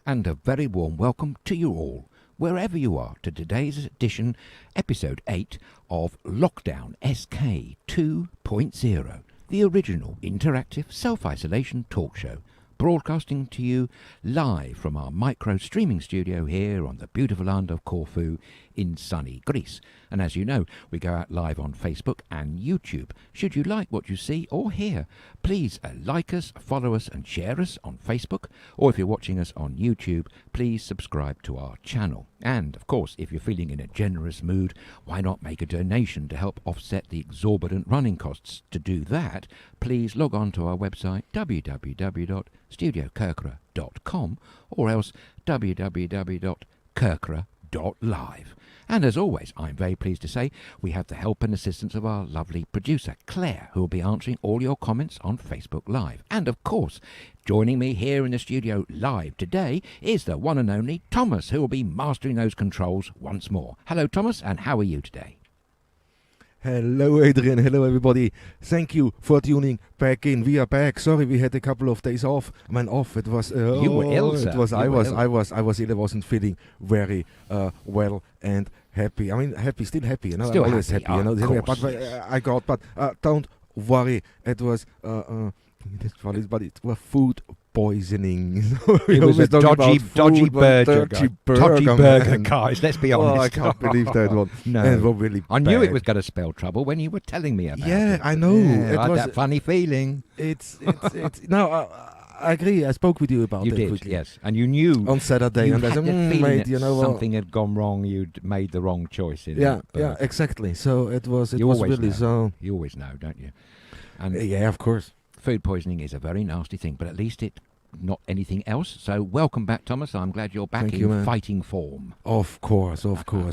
and a very warm welcome to you all, wherever you are, to today's edition, Episode 8 of Lockdown SK 2.0, the original interactive self-isolation talk show, broadcasting to you live from our micro streaming studio here on the beautiful island of Corfu in sunny Greece. And as you know, we go out live on Facebook and YouTube. Should you like what you see or hear, please like us, follow us and share us on Facebook, or if you're watching us on YouTube, please subscribe to our channel. And of course, if you're feeling in a generous mood, why not make a donation to help offset the exorbitant running costs? To do that, please log on to our website www.studiokirkra.com or else www.kirkra.live. And as always, I'm very pleased to say we have the help and assistance of our lovely producer, Claire, who will be answering all your comments on Facebook Live. And of course, joining me here in the studio live today is the one and only Thomas, who will be mastering those controls once more. Hello, Thomas, and how are you today? Hello, Adrian. Hello, everybody. Thank you for tuning back in. We are back. Sorry, we had a couple of days off. It was you were ill, sir. It was. I was ill. I wasn't feeling very well and happy. I mean, still happy. You know, still I'm always happy. happy. You know, but don't worry. It was but it was food poisoning. It was a dodgy burger, guys. Let's be honest. Oh, I can't believe that one. No, and really I knew it was going to spell trouble when you were telling me about it. Yeah, I know. Yeah, it I had was that funny feeling. It's no. I agree. I spoke with you about you it did, quickly. Yes, and you knew on Saturday, and I said, mate, you know something had gone wrong. You'd made the wrong choice in yeah, it. Yeah, exactly. So it was really know. so. You always know, don't you? And yeah, of course. Food poisoning is a very nasty thing, but at least it not anything else. So welcome back, Thomas. I'm glad you're back in fighting form. Of course.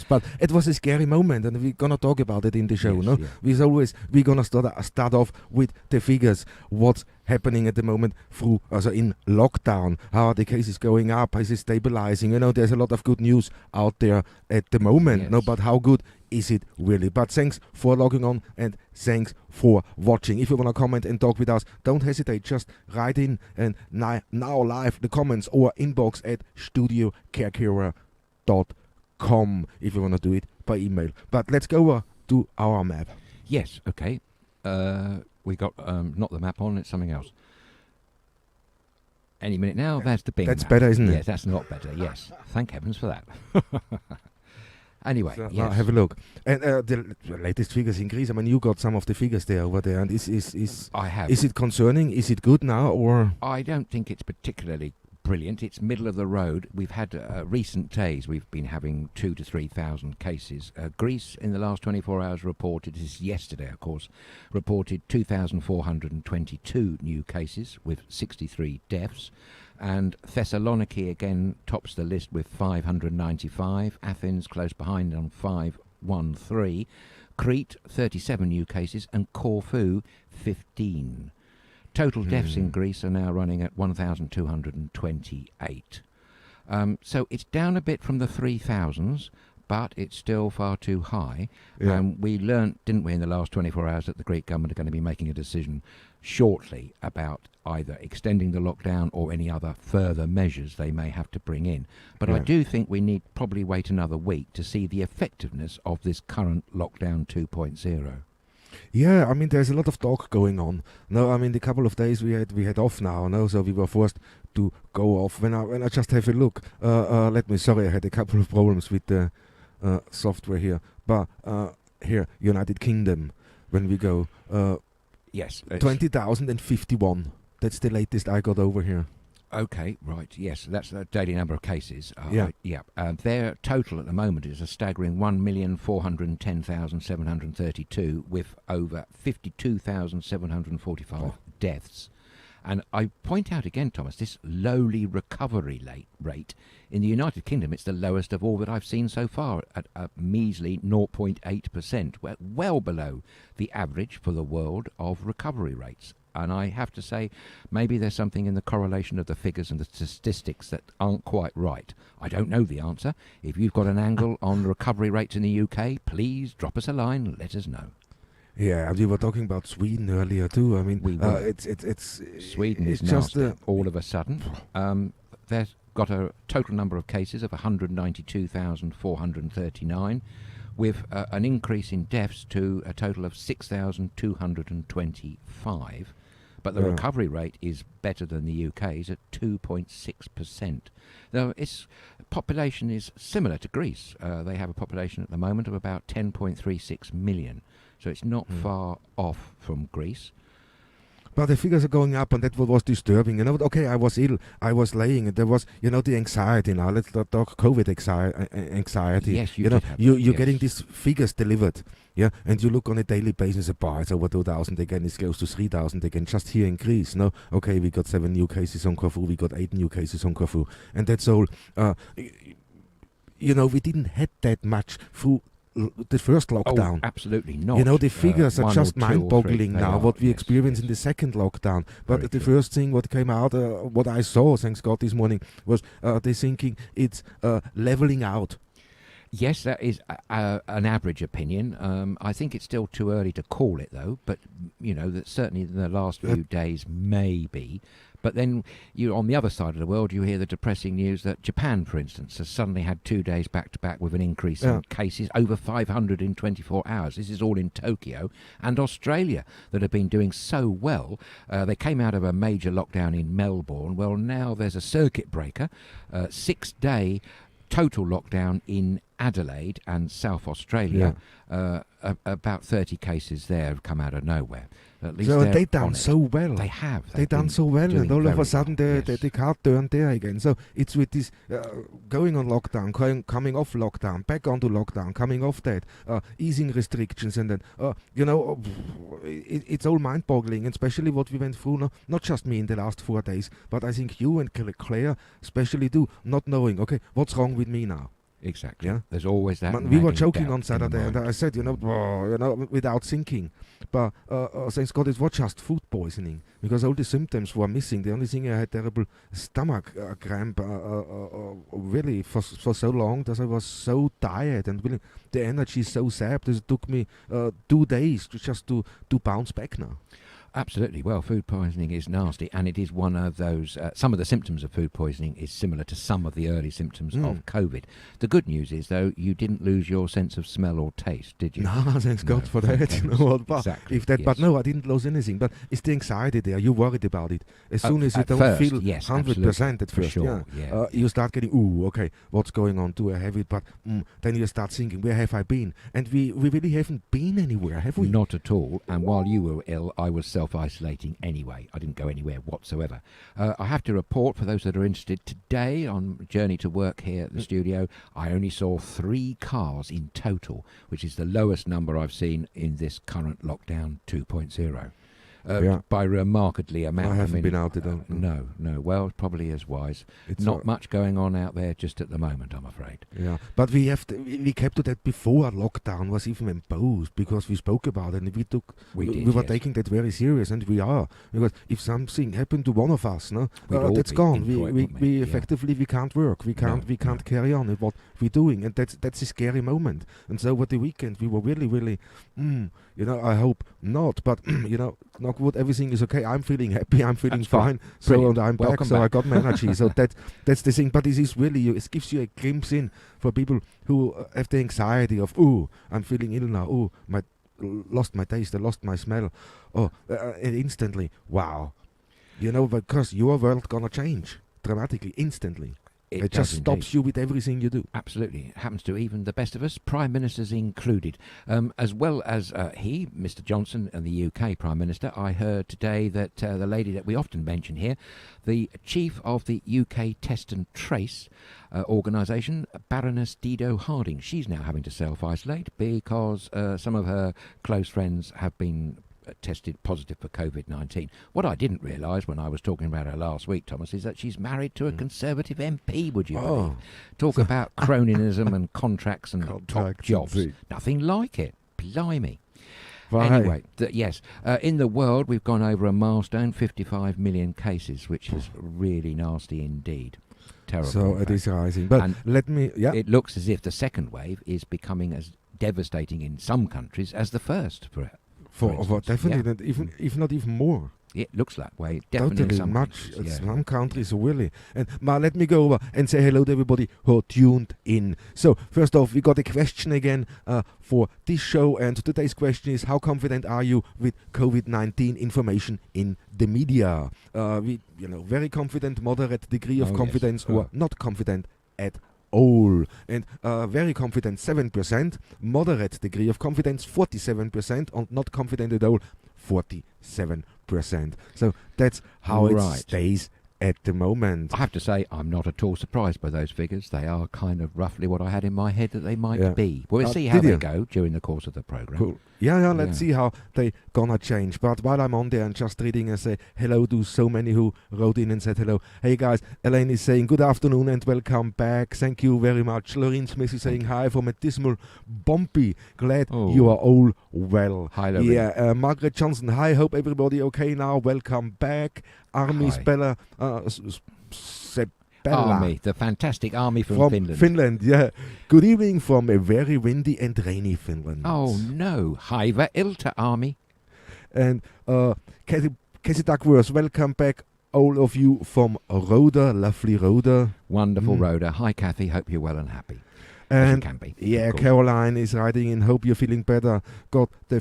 But it was a scary moment, and we're gonna talk about it in the show. Yes, yeah. We're gonna start off with the figures. What's happening at the moment in lockdown? How are the cases going up? Is it stabilizing? You know, there's a lot of good news out there at the moment. Yes. No, but how good is it really? But thanks for logging on and thanks for watching. If you want to comment and talk with us, don't hesitate. Just write in and now live the comments or inbox at studiokerkira.com if you want to do it by email. But let's go to our map. Yes, okay. We got not the map on, it's something else. Any minute now, that's the Bing That's map. better, isn't it? Yes, that's a lot better, yes. Thank heavens for that. Anyway, so, yes. Have a look. And the latest figures in Greece. I mean, you got some of the figures there over there. And I have. Is it concerning? Is it good now, or? I don't think it's particularly brilliant. It's middle of the road. We've had recent days. We've been having 2,000 to 3,000 cases. Greece in the last 24 hours reported, this is yesterday, of course, reported 2,422 new cases with 63 deaths. And Thessaloniki again tops the list with 595. Athens close behind on 513. Crete 37 new cases and Corfu 15. Total deaths in Greece are now running at 1,228. So it's down a bit from the 3,000s, but it's still far too high. Yeah. We learnt, didn't we, in the last 24 hours that the Greek government are going to be making a decision shortly about either extending the lockdown or any other further measures they may have to bring in. But I do think we need probably wait another week to see the effectiveness of this current lockdown 2.0. Yeah, I mean, there's a lot of talk going on. No, I mean, the couple of days we had off now, no, so we were forced to go off. When I just have a look, sorry, I had a couple of problems with the software here, but here, United Kingdom, when we go, yes, 20,051. That's the latest I got over here. Okay, right, yes, that's the daily number of cases. Yeah. Their total at the moment is a staggering 1,410,732 with over 52,745 deaths. And I point out again, Thomas, this lowly recovery rate in the United Kingdom, it's the lowest of all that I've seen so far at a measly 0.8%, well below the average for the world of recovery rates. And I have to say, maybe there's something in the correlation of the figures and the statistics that aren't quite right. I don't know the answer. If you've got an angle on recovery rates in the UK, please drop us a line and let us know. Yeah, we were talking about Sweden earlier too. I mean, we were. it's Sweden it's is just nasty all of a sudden. There's got a total number of cases of 192,439, with an increase in deaths to a total of 6,225. But the recovery rate is better than the UK's at 2.6%. Though its population is similar to Greece. They have a population at the moment of about 10.36 million. So it's not far off from Greece. But the figures are going up, and that was disturbing. Okay, I was ill, I was laying, and there was, the anxiety now. Let's not talk COVID anxiety. Yes, you're getting these figures delivered, and you look on a daily basis, it's over 2,000 again, it's close to 3,000 again, just here in Greece. No, okay, we got 7 new cases on Corfu, we got 8 new cases on Corfu, and that's all. We didn't had that much through the first lockdown. Oh, absolutely not. The figures are just mind-boggling now, what we experienced in the second lockdown. But the first thing what came out, what I saw, thanks God, this morning, was they thinking it's leveling out. Yes, that is an average opinion. I think it's still too early to call it, though. But, that certainly in the last few days, maybe. But then, on the other side of the world, you hear the depressing news that Japan, for instance, has suddenly had 2 days back-to-back with an increase in cases, over 500 in 24 hours. This is all in Tokyo. And Australia, that have been doing so well. They came out of a major lockdown in Melbourne. Well, now there's a circuit breaker, 6-day total lockdown in Adelaide and South Australia. About 30 cases there have come out of nowhere. At least they've done so well. They have. They've done so well, and all of a sudden the card turned there again. So it's with this going on lockdown, coming off lockdown, back onto lockdown, coming off that, easing restrictions, and then it's all mind-boggling, and especially what we went through. Not just me in the last 4 days, but I think you and Claire especially do, not knowing. Okay, what's wrong with me now? Exactly. Yeah? There's always that. We were joking on Saturday, and I said, without thinking. But thanks God, it was just food poisoning, because all the symptoms were missing. The only thing, I had terrible stomach cramp, really for so long, that I was so tired, and really the energy is so sapped that it took me 2 days to bounce back now. Absolutely. Well, food poisoning is nasty, and it is one of those. Some of the symptoms of food poisoning is similar to some of the early symptoms of COVID. The good news is, though, you didn't lose your sense of smell or taste, did you? No, thanks God for that. Exactly. But no, I didn't lose anything. But it's the anxiety there. You're worried about it. As soon as you don't feel 100% at first, you start getting, okay, what's going on? Do I have it? But then you start thinking, where have I been? And we really haven't been anywhere, have we? Not at all. And while you were ill, I was self-isolating anyway. I didn't go anywhere whatsoever. I have to report, for those that are interested, today on journey to work here at the studio, I only saw 3 cars in total, which is the lowest number I've seen in this current lockdown 2.0. By remarkably amount. I haven't been out there. No. Well, probably as wise. It's not much going on out there just at the moment, I'm afraid. Yeah, but we kept to that before lockdown was even imposed, because we spoke about it, and we were taking that very serious, and we are, because if something happened to one of us, that's gone. We effectively we can't work. We can't carry on with what we're doing, and that's a scary moment. And so over the weekend we were really, I hope not, but knock wood, everything is okay. I'm feeling happy. I'm feeling fine. So and I'm back. So I got my energy. So that's the thing. But this is really, it gives you a glimpse in for people who have the anxiety of, I'm feeling ill now. Lost my taste. I lost my smell. And instantly, wow. Because your world gonna change dramatically, instantly. It just stops you with everything you do. Absolutely. It happens to even the best of us, Prime Ministers included. As well as Mr. Johnson, and the UK Prime Minister, I heard today that the lady that we often mention here, the chief of the UK Test and Trace organisation, Baroness Dido Harding, she's now having to self-isolate because some of her close friends have been tested positive for COVID-19. What I didn't realise when I was talking about her last week, Thomas, is that she's married to a Conservative MP, would you believe? Talk about cronyism and contracts and top jobs. Nothing like it. Blimey. Right. Anyway, yes, in the world we've gone over a milestone, 55 million cases, which is really nasty indeed. Terrible. So it is rising. But it looks as if the second wave is becoming as devastating in some countries as the first. For definitely, if not even more. It looks that way. Definitely Totally in some much. countries, yeah. Some countries really. And let me go over and say hello to everybody who tuned in. So first off, we got a question again for this show, and today's question is: how confident are you with COVID-19 information in the media? We, very confident, moderate degree of confidence, or not confident at all. And very confident 7%, moderate degree of confidence 47%, and not confident at all 47%. So that's how it stays at the moment. I have to say, I'm not at all surprised by those figures. They are kind of roughly what I had in my head that they might be. We'll see how they go during the course of the program. Cool. Yeah, let's see how they gonna change. But while I'm on there and just reading, I say hello to so many who wrote in and said hello. Hey guys, Elaine is saying good afternoon and welcome back. Thank you very much. Lorraine Smith is saying hi from a dismal Bumpy. Glad you are all well. Hi, Lorraine. Yeah, Margaret Johnson, hi, hope everybody okay now. Welcome back. Army Speller, Army, the fantastic army from Finland. Finland, yeah. Good evening from a very windy and rainy Finland. Oh no, Hiva Ilta Army. And Casey Duckworth, welcome back, all of you from Rhoda, lovely Rhoda. Wonderful Rhoda. Hi Kathy, hope you're well and happy. And can be, yeah, Caroline is writing in, hope you're feeling better. Got the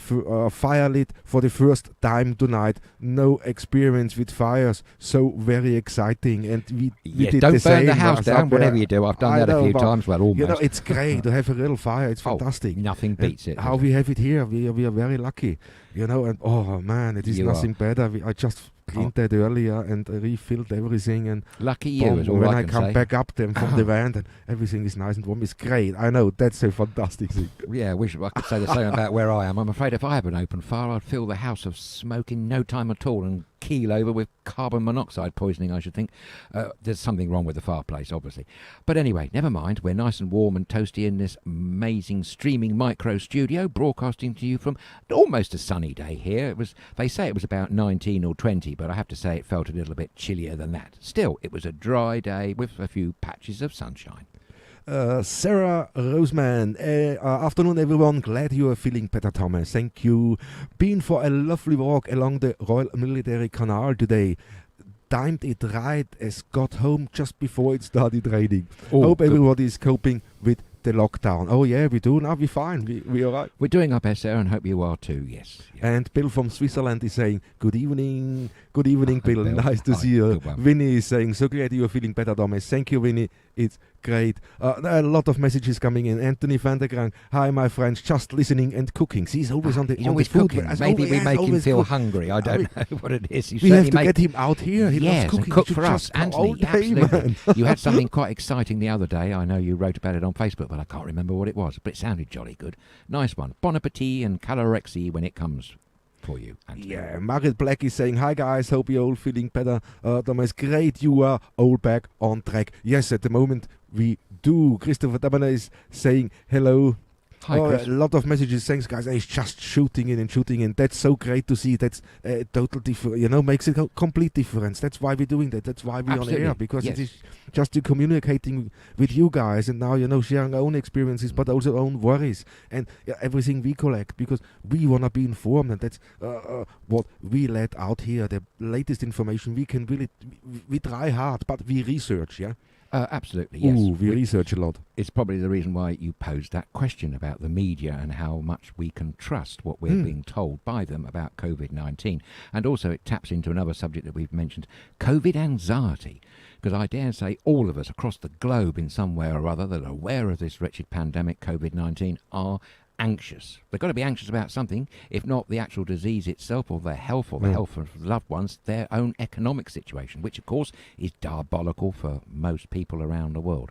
fire lit for the first time tonight. No experience with fires, so very exciting. And we did don't the burn same. the house down, whatever you do. I've done that a few times. Well, almost. It's great to have a real fire. It's fantastic. Nothing beats it. How we have it here, we are very lucky. And oh man, it is nothing better. I just cleaned that earlier and refilled everything, and lucky you is all when I I can come say. back up then from the van, and everything is nice and warm. It's great. I know, that's a fantastic thing. Yeah, I could say the same about where I am. I'm afraid if I had an open fire, I'd fill the house of smoke in no time at all and keel over with carbon monoxide poisoning, I should think. There's something wrong with the fireplace, obviously. But anyway, never mind. We're nice and warm and toasty in this amazing streaming micro studio, broadcasting to you from almost a sunny day here. They say it was about 19 or 20, but I have to say it felt a little bit chillier than that. Still, it was a dry day with a few patches of sunshine. Sarah Roseman, afternoon everyone, glad you are feeling better, Thomas, thank you. Been for a lovely walk along the Royal Military Canal today. Timed it right as got home just before it started raining. Hope everybody is coping with the lockdown. Oh yeah, we do. Now we're fine. We all right. We're doing our best, Sarah, and hope you are too, yes. And Bill from Switzerland is saying, good evening, Bill. Nice to see you. Winnie is saying, so glad you are feeling better, Thomas. Thank you, Winnie. It's great. A lot of messages coming in. Anthony van der Kraan, hi, my friends, just listening and cooking. He's always on the food. Maybe we make him feel hungry. I don't know what it is. We have to get him out here. He loves cooking. And cook for us. Anthony, absolutely. You had something quite exciting the other day. I know you wrote about it on Facebook, but I can't remember what it was. But it sounded jolly good. Nice one. Bon appetit and calorexy when it comes for you, Anthony. Yeah, Margaret Black is saying, hi guys, hope you're all feeling better. Thomas, great, you are all back on track. Yes, at the moment we do. Christopher Dabana is saying hello. Hi, Chris. A lot of messages. Thanks, guys. And he's just shooting in. That's so great to see. That's total different. Makes a complete difference. That's why we're doing that. That's why we're on air, because it is just to communicating with you guys, and now sharing our own experiences, but also our own worries and everything we collect, because we wanna be informed, and that's what we let out here. The latest information we can really we try hard, but we research. Yeah. Absolutely, yes. We research a lot. It's probably the reason why you posed that question about the media and how much we can trust what we're being told by them about COVID-19. And also it taps into another subject that we've mentioned, COVID anxiety. Because I dare say all of us across the globe in some way or other that are aware of this wretched pandemic, COVID-19, are anxious. They've got to be anxious about something, if not the actual disease itself or their health or the health of loved ones, their own economic situation, which of course is diabolical for most people around the world.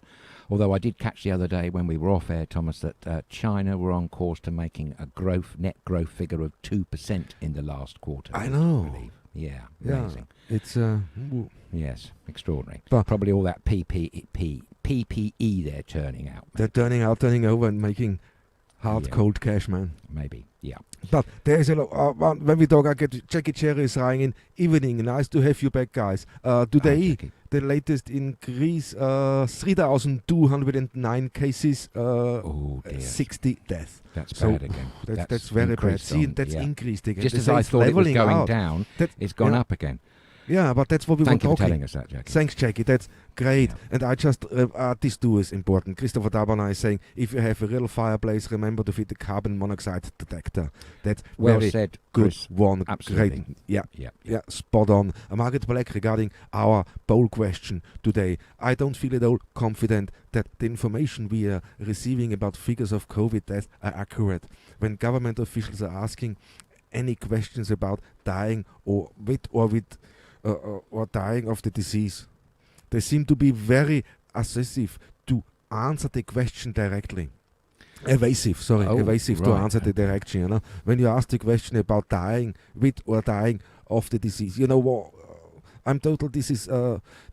Although I did catch the other day when we were off air, Thomas, that China were on course to making a net growth figure of 2% in the last quarter. I know. believe. Yeah, amazing. It's yes, extraordinary. But probably all that PPE they're turning out. They're turning over and making hard, cold cash, man. Maybe. Yeah. But there is a lot. When we talk, I get Jackie Cherry saying in evening. Nice to have you back, guys. Today, the latest increase 3,209 cases, 60 deaths. That's bad again. That's very bad. See, that's yeah. increased again. Just as I thought it was going down, it's gone up again. Yeah, but that's what we were talking. Thank you for telling us that, Jackie. Thanks, Jackie. That's great. Yeah. And I just, this too is important. Christopher Dabana is saying, if you have a real fireplace, remember to fit the carbon monoxide detector. That's well very said, good Chris. one. Absolutely. Great. Yeah, spot on. Margaret Black regarding our poll question today. I don't feel at all confident that the information we are receiving about figures of COVID deaths are accurate. When government officials are asking any questions about dying or dying of the disease, they seem to be very evasive to answer the question directly. Evasive to answer the direction. You know, when you ask the question about dying with or dying of the disease, you know what? I'm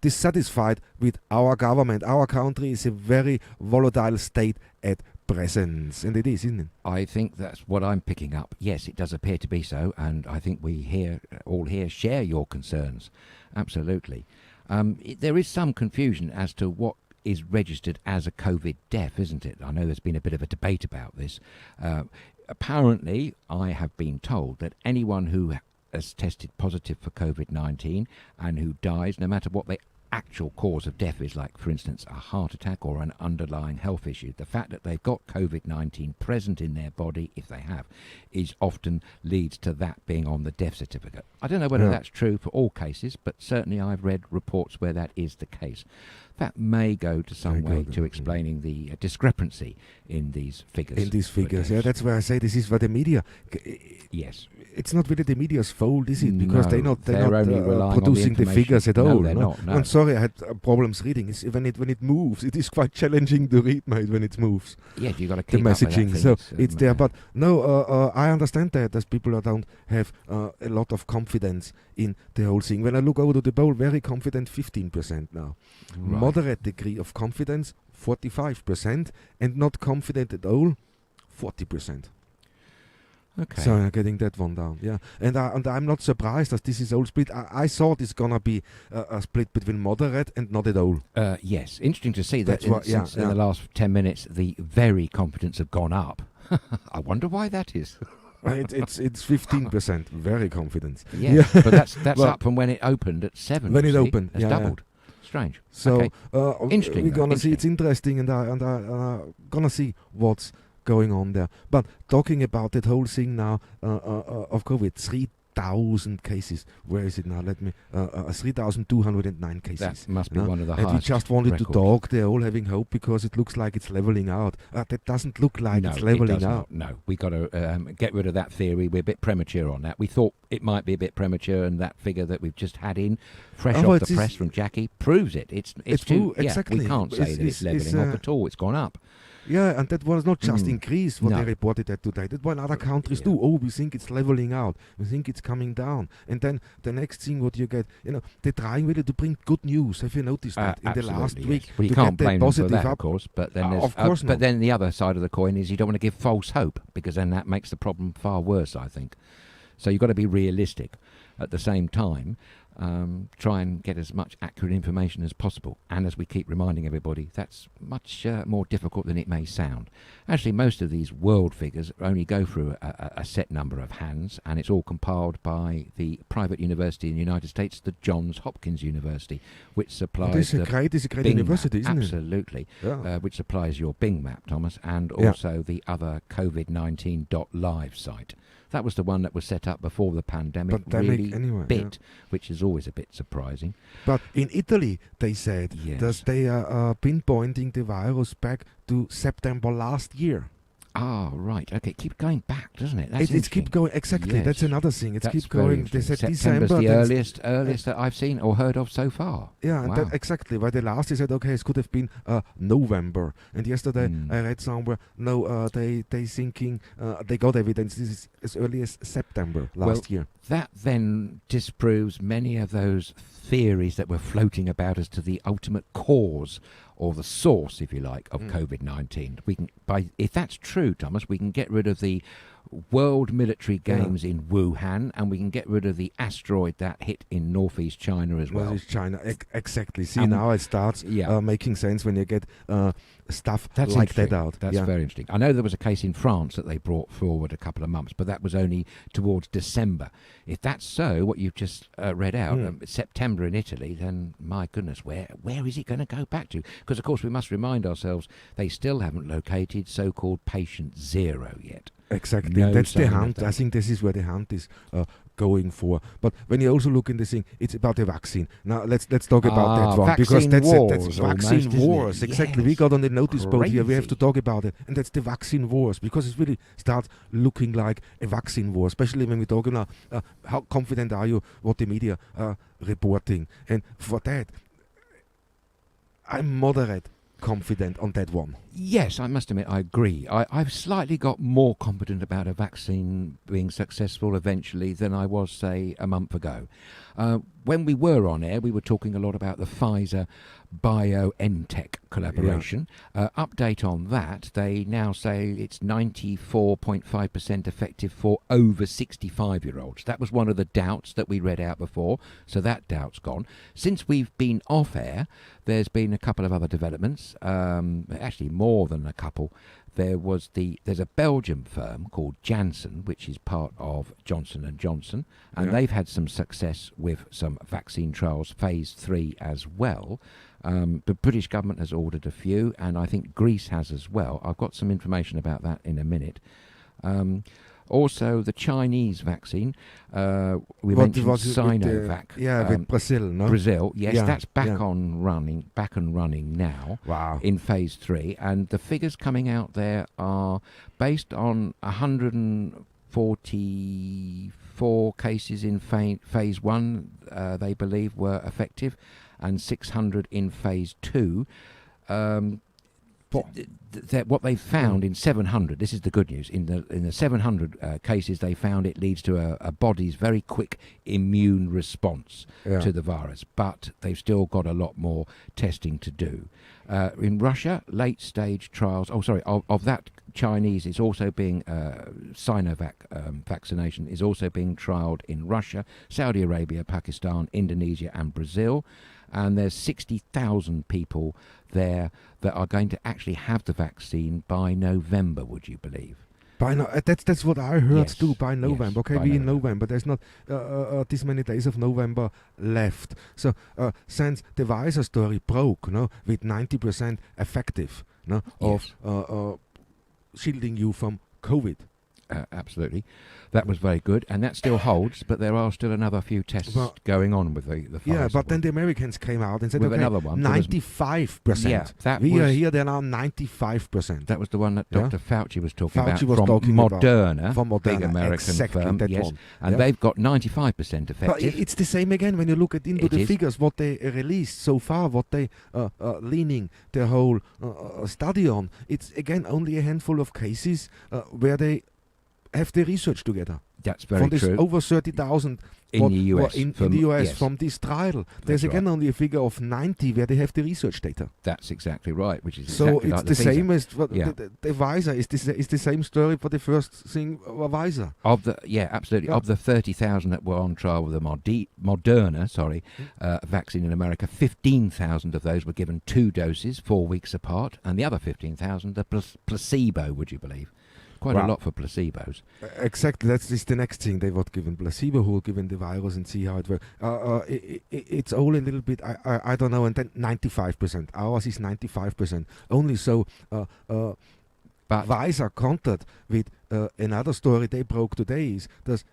dissatisfied with our government. Our country is a very volatile state at present, and it is, isn't it? I think that's what I'm picking up. Yes, it does appear to be so, and I think we all here share your concerns. Absolutely. There is some confusion as to what is registered as a COVID death, isn't it? I know there's been a bit of a debate about this. Apparently, I have been told that anyone who has tested positive for COVID-19 and who dies, no matter what the actual cause of death is, like, for instance, a heart attack or an underlying health issue, the fact that they've got COVID-19 present in their body, if they have, is often leads to that being on the death certificate. I don't know whether that's true for all cases, but certainly I've read reports where that is the case. That may go to some way to explaining the discrepancy in these figures. That's where I say this is for the media. Yes. It's not really the media's fault, is it? Because they're not only producing the figures at all. No, they're not. No. I'm sorry, I had problems reading. When it moves, it is quite challenging to read, mate, when it moves. Yeah, you got to keep the messaging. So it's there, but no, I understand that as people don't have a lot of confidence in the whole thing. When I look over to the poll, very confident, 15% now. Right. Moderate degree of confidence, 45%, and not confident at all, 40%. Okay. So I'm getting that one down, yeah. And I'm not surprised that this is all split. I thought it's gonna be a split between moderate and not at all. Yes, interesting to see that in the last 10 minutes, the very confidence have gone up. I wonder why that is. It's 15%, very confident. Yeah, but that's up from when it opened at 7. When it opened, it's doubled. Strange. So interesting. We're gonna see. It's interesting, and I'm gonna see what's going on there. But talking about that whole thing now of COVID, 3,000 cases. Where is it now? 3,209 cases. That must be one of the highest. And we just wanted records. to talk. They're all having hope because it looks like it's leveling out. That doesn't look like it's leveling out. No, we got to get rid of that theory. We're a bit premature on that. We thought it might be a bit premature, and that figure that we've just had in, fresh off the press from Jackie, proves it. It's too, exactly. We can't say that it's leveling off at all. It's gone up. Yeah, and that was not just increased what they reported that today. That was in other countries too. Oh, we think it's leveling out. We think it's coming down. And then the next thing what you get, they're trying really to bring good news. Have you noticed that in the last week? Well, you can't blame them for that, of course. But then but then the other side of the coin is you don't want to give false hope, because then that makes the problem far worse, I think. So you've got to be realistic. At the same time, try and get as much accurate information as possible. And as we keep reminding everybody, that's much more difficult than it may sound. Actually, most of these world figures only go through a set number of hands, and it's all compiled by the private university in the United States, the Johns Hopkins University, which supplies it's a great university, isn't it? Absolutely. Yeah. Which supplies your Bing map, Thomas, and also the other COVID-19.live site. That was the one that was set up before the pandemic which is always a bit surprising. But in Italy, they said that they are pinpointing the virus back to September last year. Ah, right. Okay, keep going back, doesn't it? It's keep going, exactly. Yes. That's another thing. It's keep going. They said September's December. The earliest that I've seen or heard of so far. Yeah, wow. And that exactly. By the last, they said, okay, it could have been November. And yesterday, I read somewhere, they thinking they got evidence this is as early as September last year. That then disproves many of those theories that were floating about as to the ultimate cause or the source, if you like, of COVID-19. We can, if that's true, Thomas, we can get rid of the World Military Games in Wuhan, and we can get rid of the asteroid that hit in northeast China as well. Northeast China, exactly. See, now it starts making sense when you get stuff like that out. That's very interesting. I know there was a case in France that they brought forward a couple of months, but that was only towards December. If that's so, what you've just read out, September in Italy, then my goodness, where is it going to go back to? Because, of course, we must remind ourselves they still haven't located so-called patient zero yet. Exactly. That's the hunt. I think this is where the hunt is going for. But when you also look in the thing, it's about the vaccine. Now let's talk about that one, because that's vaccine wars. Exactly. Yes. We got on the notice board here. We have to talk about it, and that's the vaccine wars, because it really starts looking like a vaccine war, especially when we talk about how confident are you what the media are reporting. And for that, I'm moderate confident on that one. Yes, I must admit, I agree. I've slightly got more confident about a vaccine being successful eventually than I was, say, a month ago. When we were on air, we were talking a lot about the Pfizer BioNTech collaboration. Update on that, they now say it's 94.5% effective for over 65-year-olds. That was one of the doubts that we read out before, so that doubt's gone. Since we've been off air, there's been a couple of other developments, actually more than a couple. There's a Belgian firm called Janssen, which is part of Johnson & Johnson, and they've had some success with some vaccine trials, phase 3 as well. The British government has ordered a few, and I think Greece has as well. I've got some information about that in a minute. Also, the Chinese vaccine, we mentioned Sinovac. With Brazil, no? Brazil, yes, that's back and running now. Wow. In phase 3, and the figures coming out there are based on 144 cases in phase 1, they believe were effective, and 600 in phase 2. What they found in 700, this is the good news, in the 700 cases they found it leads to a body's very quick immune response to the virus, but they've still got a lot more testing to do. In Russia, late stage trials, of that Chinese, it's also being, Sinovac vaccination is also being trialled in Russia, Saudi Arabia, Pakistan, Indonesia and Brazil. And there's 60,000 people there that are going to actually have the vaccine by November, would you believe? That's what I heard too, by November. Yes, okay, we're in November. There's not this many days of November left. So since the Pfizer story broke, with 90% effective of shielding you from COVID. Absolutely. That was very good, and that still holds, but there are still another few tests going on with the Pfizer. Yeah, but then the Americans came out and said, with another one. 95%. Yeah, we are here, they're now 95%. That was the one that Dr. Fauci was talking about from Moderna, big American firm. That yes, one. And they've got 95% effective. But it's the same again when you look into the figures, what they released so far, what they leaning their whole study on. It's, again, only a handful of cases where they have the research together. That's very true. From this over 30,000 in the US. In the US from this trial. There's again only a figure of 90 where they have the research data. That's exactly right, which is so exactly it's like the same as the Pfizer. Is the same story for the first thing, Pfizer. Absolutely. Of the 30,000 that were on trial with the Moderna, vaccine in America, 15,000 of those were given 2 doses, 4 weeks apart, and the other 15,000 the placebo. Would you believe? Quite a lot for placebos. Exactly, that's the next thing. They were given placebo, who were given the virus, and see how it works. It's all a little bit, I don't know, and then 95%. Ours is 95%. Only so, but Pfizer countered with another story they broke today, is that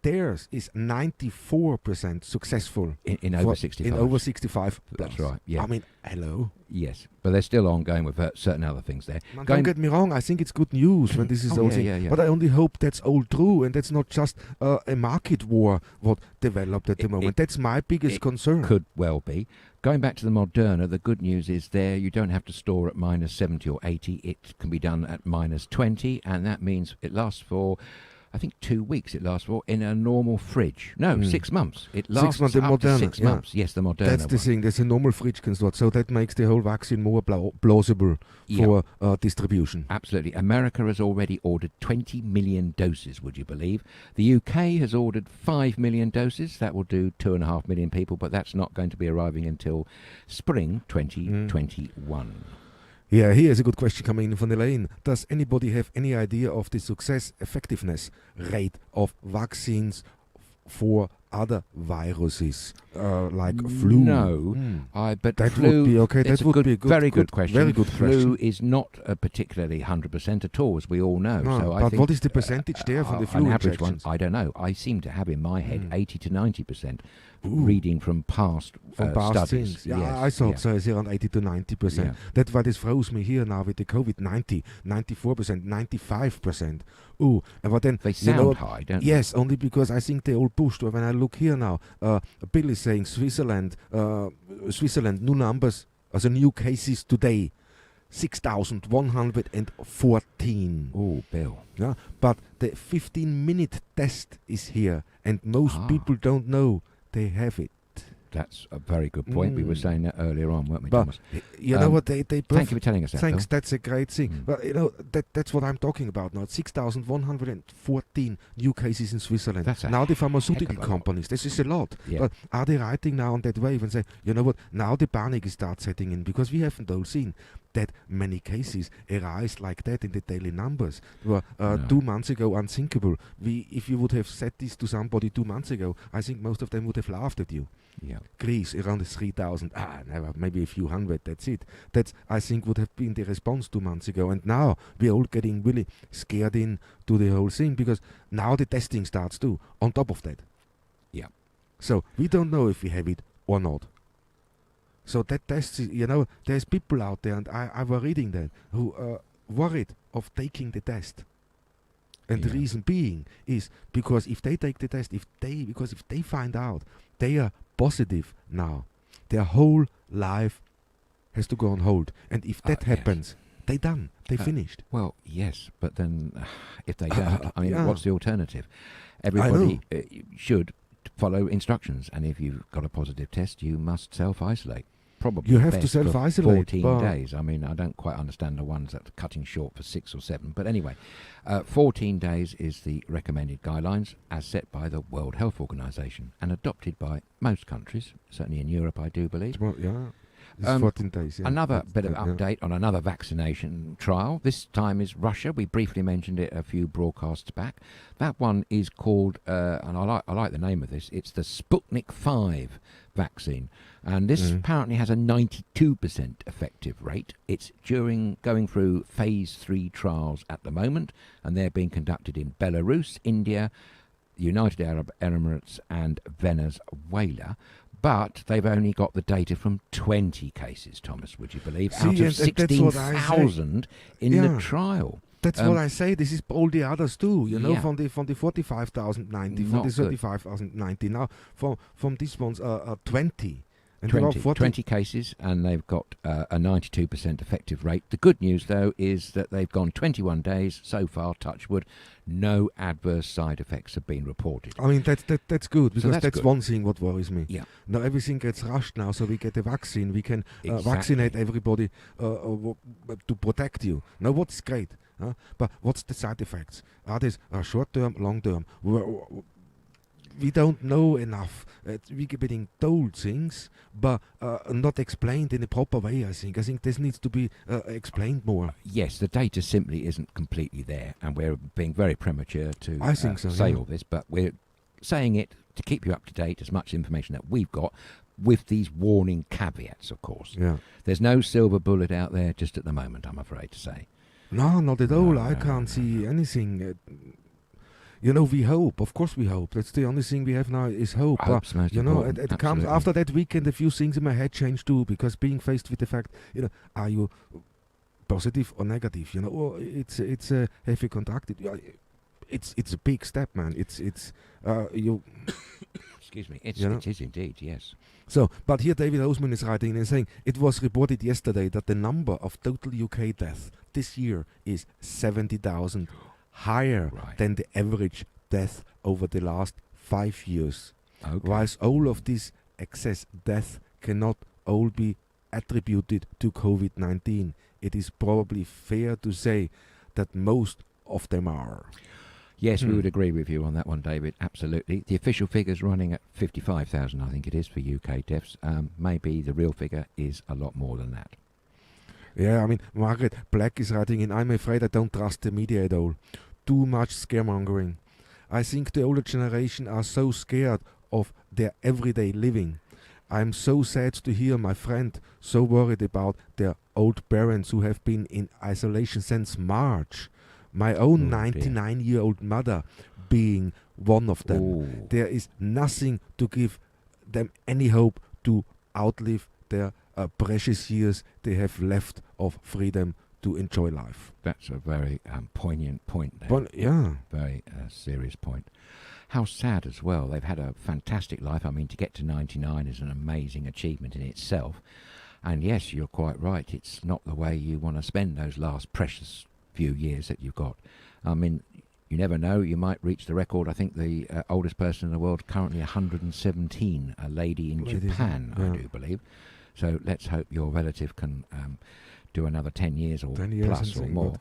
theirs is 94% successful in over 65. In over 65. That's right. Yeah. I mean, hello. Yes, but they're still ongoing with certain other things there. Don't get me wrong. I think it's good news when this is all thing. But I only hope that's all true, and that's not just a market war what developed at the moment. That's my biggest concern. Could well be. Going back to the Moderna, the good news is there you don't have to store at minus 70 or 80. It can be done at minus 20, and that means it lasts for I think 2 weeks it lasts for in a normal fridge. No, 6 months. It lasts 6 months, the up to Moderna, 6 yeah. months. Yes, the Moderna That's the one. thing. There's a normal fridge can start, so that makes the whole vaccine more plausible for distribution. Absolutely. America has already ordered 20 million doses, would you believe? The UK has ordered 5 million doses. That will do 2.5 million people, but that's not going to be arriving until spring 2021. Yeah, here's a good question coming in from the lane. Does anybody have any idea of the effectiveness rate of vaccines for other viruses like flu? No, but that flu, would be okay. It's That would be a very good question. Very good Flu question. is not particularly 100% at all, as we all know. No, so I but think, what is the percentage there from the flu an average one? injections? I don't know. I seem to have in my head 80 to 90%. Ooh. Reading from past studies. Things. Yeah, Yes, I thought so. It's around 80 to 90%. Yeah. That's why this throws me here now with the COVID 90, 94%, 95%. Ooh, but then They sound high, don't they? Yes, only because I think they all pushed. When I look here now, Bill is saying Switzerland, new numbers, also new cases today, 6,114. Oh, Bill. Yeah, but the 15-minute test is here, and most people don't know they have it. That's a very good point. We were saying that earlier on, weren't we, But Thomas? you know what they Thank you for telling us that, Thanks, Bill. that's a great thing. But you know that's what I'm talking about now. 6,114 new cases in Switzerland. That's a now the heck pharmaceutical of a lot. companies, this is a lot. Yeah. But are they riding now on that wave and say, you know what? Now the panic starts setting in because we haven't all seen that many cases arise like that in the daily numbers. Were 2 months ago unthinkable. If you would have said this to somebody 2 months ago, I think most of them would have laughed at you. Yeah. Greece around the 3,000. Never, maybe a few hundred. That's it. That I think would have been the response 2 months ago. And now we're all getting really scared in to the whole thing because now the testing starts too. On top of that. Yeah. So we don't know if we have it or not. So that test, there's people out there, and I was reading that, who are worried of taking the test. And the reason being is because if they take the test, if they find out they are positive now, their whole life has to go on hold. And if that happens, they done. They finished. Well, yes, but then if they don't, what's the alternative? Everybody should follow instructions, and if you've got a positive test, you must self-isolate. Probably you have best to self-isolate. 14 days. I mean, I don't quite understand the ones that are cutting short for 6 or 7. But anyway, 14 days is the recommended guidelines as set by the World Health Organization and adopted by most countries, certainly in Europe, I do believe. Well, it's 14 days. Yeah. Another bit of update on another vaccination trial. This time is Russia. We briefly mentioned it a few broadcasts back. That one is called, and I like the name of this, it's the Sputnik 5 vaccine. And this apparently has a 92% effective rate. It's going through phase 3 trials at the moment, and they're being conducted in Belarus, India, United Arab Emirates, and Venezuela. But they've only got the data from 20 cases, Thomas, would you believe, out of 16,000 in the trial. That's what I say. This is all the others too. From the 45,090, from the 35,090. Now from these ones 20. And 20 cases, and they've got a 92% effective rate. The good news, though, is that they've gone 21 days so far, touch wood. No adverse side effects have been reported. I mean, that's good, because that's good. one thing what worries me. Yeah. Now everything gets rushed now, so we get a vaccine. We can vaccinate everybody to protect you. Now, what's great? But what's the side effects? Are these short-term, long-term? We don't know enough. We're getting told things, but not explained in a proper way, I think. I think this needs to be explained more. Yes, the data simply isn't completely there, and we're being very premature to say all this, but we're saying it to keep you up to date, as much information that we've got, with these warning caveats, of course. Yeah. There's no silver bullet out there just at the moment, I'm afraid to say. No, not at all. I can't see anything. We hope. Of course we hope. That's the only thing we have now is hope. Hope's most important. It comes after that weekend. A few things in my head change too, because being faced with the fact, are you positive or negative? It's heavy contracted. It's a big step, man. It's you. Excuse me. It is indeed, yes. So, but here David Osman is writing and saying it was reported yesterday that the number of total UK deaths this year is 70,000. higher Right. than the average death over the last 5 years. Okay. Whilst all of this excess death cannot all be attributed to COVID-19, it is probably fair to say that most of them are. Yes, we would agree with you on that one, David. Absolutely. The official figure's running at 55,000, I think it is, for UK deaths. Maybe the real figure is a lot more than that. Yeah, I mean, Margaret Black is writing in, I'm afraid I don't trust the media at all. Too much scaremongering. I think the older generation are so scared of their everyday living. I'm so sad to hear my friend so worried about their old parents who have been in isolation since March. My own 99-year-old mother being one of them. Ooh. There is nothing to give them any hope to outlive their precious years they have left of freedom to enjoy life. That's a very poignant point there. But, yeah. Very serious point. How sad as well. They've had a fantastic life. I mean, to get to 99 is an amazing achievement in itself. And yes, you're quite right. It's not the way you want to spend those last precious few years that you've got. I mean, you never know. You might reach the record. I think the oldest person in the world currently 117, a lady in Japan, I do believe. So let's hope your relative can do another 10 years or 10 years plus or more.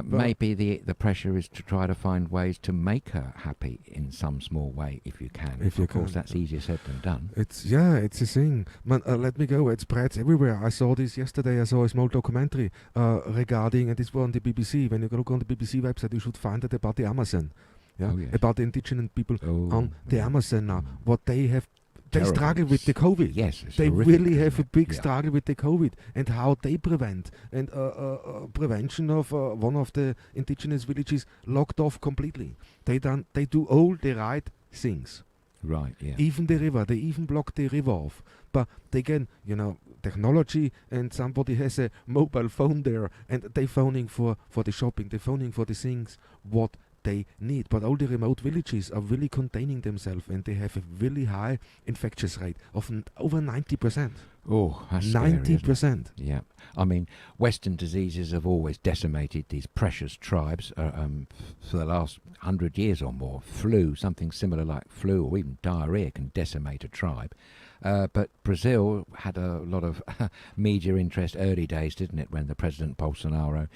Maybe the pressure is to try to find ways to make her happy in some small way if you can. Of course, that's easier said than done. It's a thing. Man, let me go. It spreads everywhere. I saw this yesterday. I saw a small documentary regarding, and this was on the BBC. When you look on the BBC website, you should find it about the Amazon. Yeah, about the indigenous people on the Amazon now. What they have. They struggle with the COVID. Yes, they horrific, really have a big struggle with the COVID and how they prevent. And prevention of one of the indigenous villages locked off completely. They do all the right things. Right, yeah. Even the river, they even block the river off. But they can, technology, and somebody has a mobile phone there, and they phoning for the shopping, they phoning for the things what they need. But all the remote villages are really containing themselves, and they have a really high infectious rate of over 90%. Oh, that's 90%. Yeah. I mean, Western diseases have always decimated these precious tribes for the last 100 years or more. Flu, something similar like flu or even diarrhea can decimate a tribe. But Brazil had a lot of media interest early days, didn't it, when the President Bolsonaro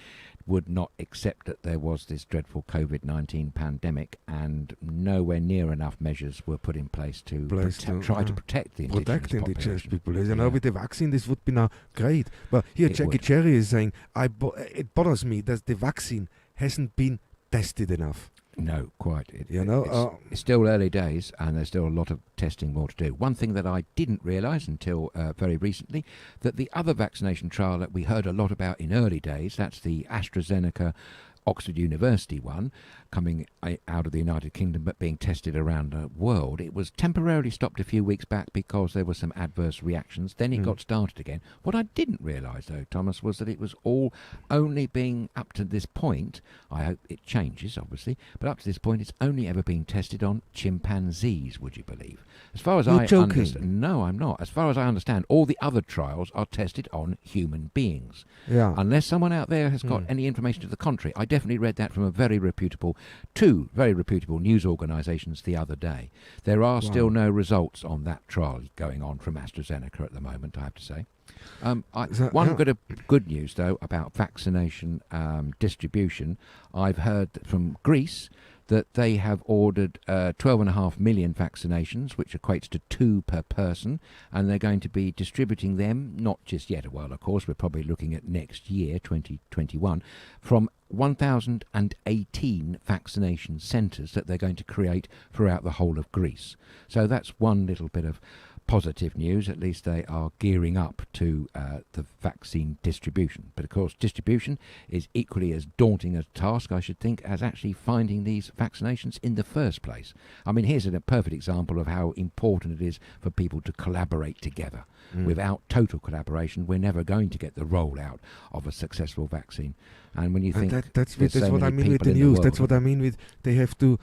would not accept that there was this dreadful COVID-19 pandemic, and nowhere near enough measures were put in place to try to protect the indigenous people. With the vaccine, this would be now great. But here, Jackie Cherry is saying, it bothers me that the vaccine hasn't been tested enough. No, quite. It's still early days, and there's still a lot of testing more to do. One thing that I didn't realise until very recently, that the other vaccination trial that we heard a lot about in early days, that's the AstraZeneca Oxford University one, coming out of the United Kingdom but being tested around the world. It was temporarily stopped a few weeks back because there were some adverse reactions. Then it got started again. What I didn't realise, though, Thomas, was that it was all only being, up to this point, I hope it changes, obviously, but up to this point it's only ever been tested on chimpanzees, would you believe? As far as I understand, no, I'm not. As far as I understand, all the other trials are tested on human beings. Yeah. Unless someone out there has got any information to the contrary. I definitely read that from two very reputable news organisations the other day. There are still no results on that trial going on from AstraZeneca at the moment, I have to say. One bit of good news, though, about vaccination distribution. I've heard from Greece that they have ordered 12.5 million vaccinations, which equates to 2 per person, and they're going to be distributing them, not just yet, well, of course, we're probably looking at next year, 2021, from 1,018 vaccination centres that they're going to create throughout the whole of Greece. So that's one little bit of positive news. At least they are gearing up to the vaccine distribution. But of course, distribution is equally as daunting a task, I should think, as actually finding these vaccinations in the first place. I mean, here's a perfect example of how important it is for people to collaborate together. Without total collaboration, we're never going to get the rollout of a successful vaccine. And when you think that's so what I many mean with people the in news. world, That's what I mean with they have to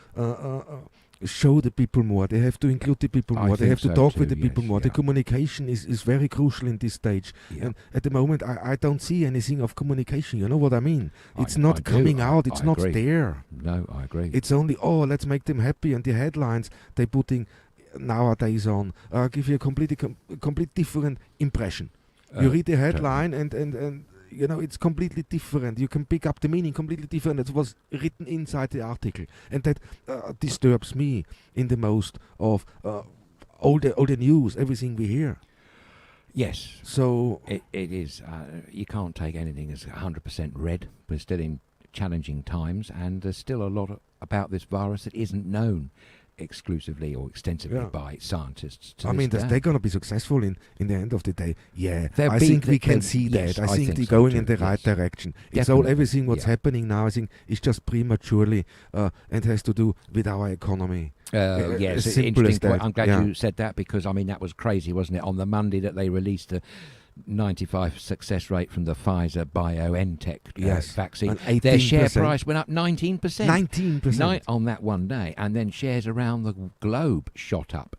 show the people more. They have to include the people I more. They think have to so talk too, with the people yes, more. The yeah. communication is very crucial in this stage. Yeah. And at the moment, I don't see anything of communication. You know what I mean? It's I not do. coming out. It's I not agree. there. No, I agree. It's only, let's make them happy. And the headlines they're putting nowadays on give you a complete different impression. You read the headline and you know, it's completely different. You can pick up the meaning completely different. It was written inside the article. And that disturbs me in the most of all the news, everything we hear. Yes. So it is. You can't take anything as 100% red. We're still in challenging times, and there's still a lot about this virus that isn't known exclusively or extensively by scientists. I mean, they're going to be successful in the end of the day. Yeah, I think we can see yes, that. I think they're so going too, in the right yes. direction. It's Definitely. Everything what's happening now, I think, is just prematurely and has to do with our economy. Yes, as simple as interesting point. that. I'm glad you said that, because I mean that was crazy, wasn't it? On the Monday that they released the 95% success rate from the Pfizer BioNTech vaccine, their share price went up 19%. 19% on that one day, and then shares around the globe shot up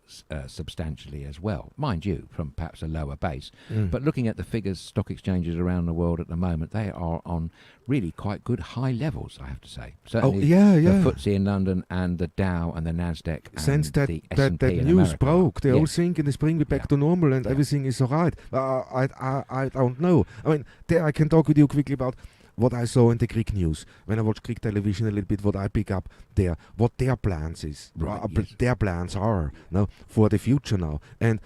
substantially as well, mind you, from perhaps a lower base. But looking at the figures, stock exchanges around the world at the moment, they are on really quite good high levels, I have to say. Certainly the FTSE in London and the Dow and the Nasdaq and since the S&P that in news America. broke, they all think in the spring we're back to normal and everything is all right. I don't know. I mean, there I can talk with you quickly about what I saw in the Greek news. When I watch Greek television a little bit, what I pick up there, what their plans is, their plans are now for the future now. And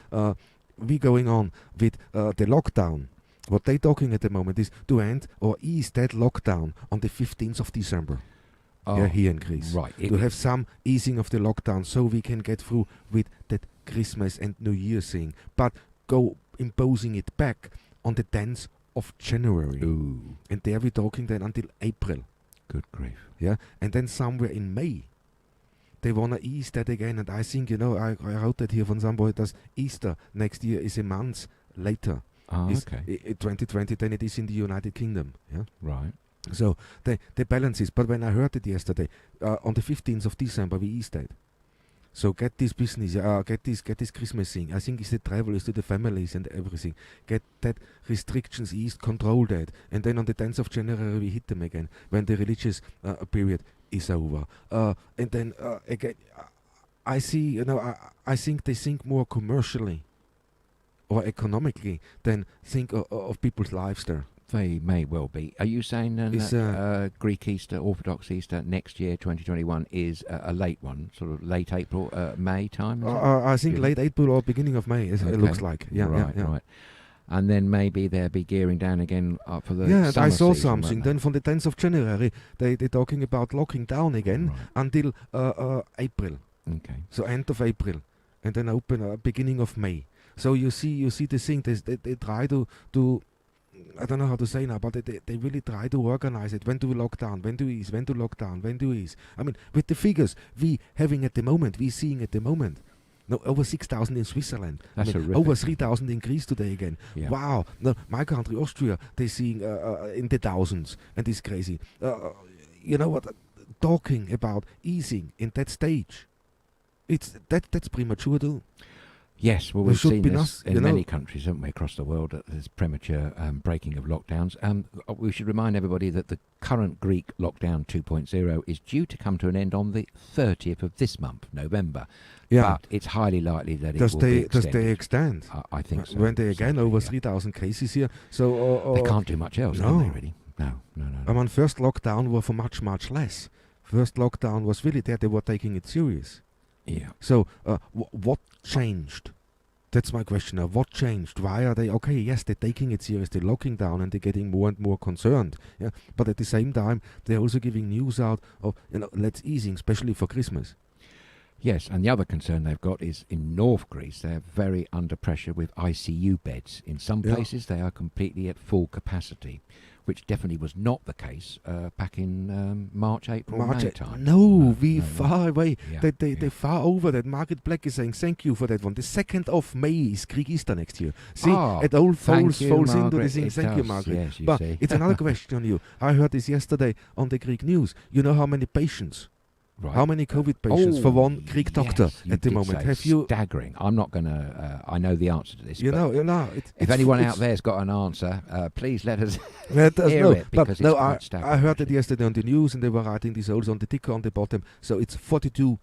we going on with the lockdown. What they're talking at the moment is to end or ease that lockdown on the 15th of December. Here in Greece. Right. To have some easing of the lockdown so we can get through with that Christmas and New Year thing. But go imposing it back on the 10th of January. Ooh. And there we're talking then until April. Good grief. Yeah. And then somewhere in May, they want to ease that again. And I think, you know, I wrote that here from somebody that Easter next year is a month later. Okay. 2020 than it is in the United Kingdom. Yeah. Right. So they balance this. But when I heard it yesterday, on the 15th of December, we eased that. So get this business, get this Christmas thing. I think it's the travel, it's to the families and everything. Get that restrictions eased, control that. And then on the 10th of January, we hit them again when the religious period is over. And then again, I see, you know, I think they think more commercially or economically than think of people's lives there. They may well be. Are you saying then that Greek Easter, Orthodox Easter next year, 2021, is a late one, sort of late April, May time? I think late April or beginning of May, it looks like. Right. And then maybe they'll be gearing down again for the summer I saw season, something. Then from the 10th of January, they're talking about locking down again until April. Okay. So end of April, and then open beginning of May. So you see the thing. They try to I don't know how to say now, but they really try to organize it. When do we lock down? When do we ease? When do lock down? When do we ease? I mean, with the figures we having at the moment, we seeing at the moment. No, over 6,000 in Switzerland. That's over 3,000 in Greece today again. Yeah. Wow. No, my country, Austria, they're seeing in the thousands, and it's crazy. You know what? Talking about easing in that stage, that's premature too. Yes, well, we've seen this in many know. countries, haven't we, across the world, that there's premature breaking of lockdowns. We should remind everybody that the current Greek lockdown 2.0 is due to come to an end on the 30th of this month, November. Yeah. But it's highly likely that it will be extended. Does they extend? I think so. When they again over 3,000 cases here, so they can't do much else, can they, really? No. I mean, first lockdown was for much, much less. First lockdown was really there. They were taking it serious. Yeah. So what changed? That's my question now. What changed? Why are they okay? Yes, they're taking it serious. They're locking down and they're getting more and more concerned. Yeah, but at the same time, they're also giving news out of let's easing, especially for Christmas. Yes, and the other concern they've got is in North Greece, they're very under pressure with ICU beds. In some places, they are completely at full capacity, which definitely was not the case back in March, April, May time. No, far away. Yeah, They far over that. Margaret Black is saying thank you for that one. The 2nd of May is Greek Easter next year. See, it all falls into this thing. Thank you, Margaret. Yes, but see. it's another question on you. I heard this yesterday on the Greek news. You know how many patients? Right. How many COVID patients for one Greek doctor at the moment? Have you staggering? I'm not going to. I know the answer to this. If anyone out there's got an answer, please let us hear it because it's quite staggering. I heard it yesterday on the news, and they were writing these also on the ticker on the bottom. So it's 42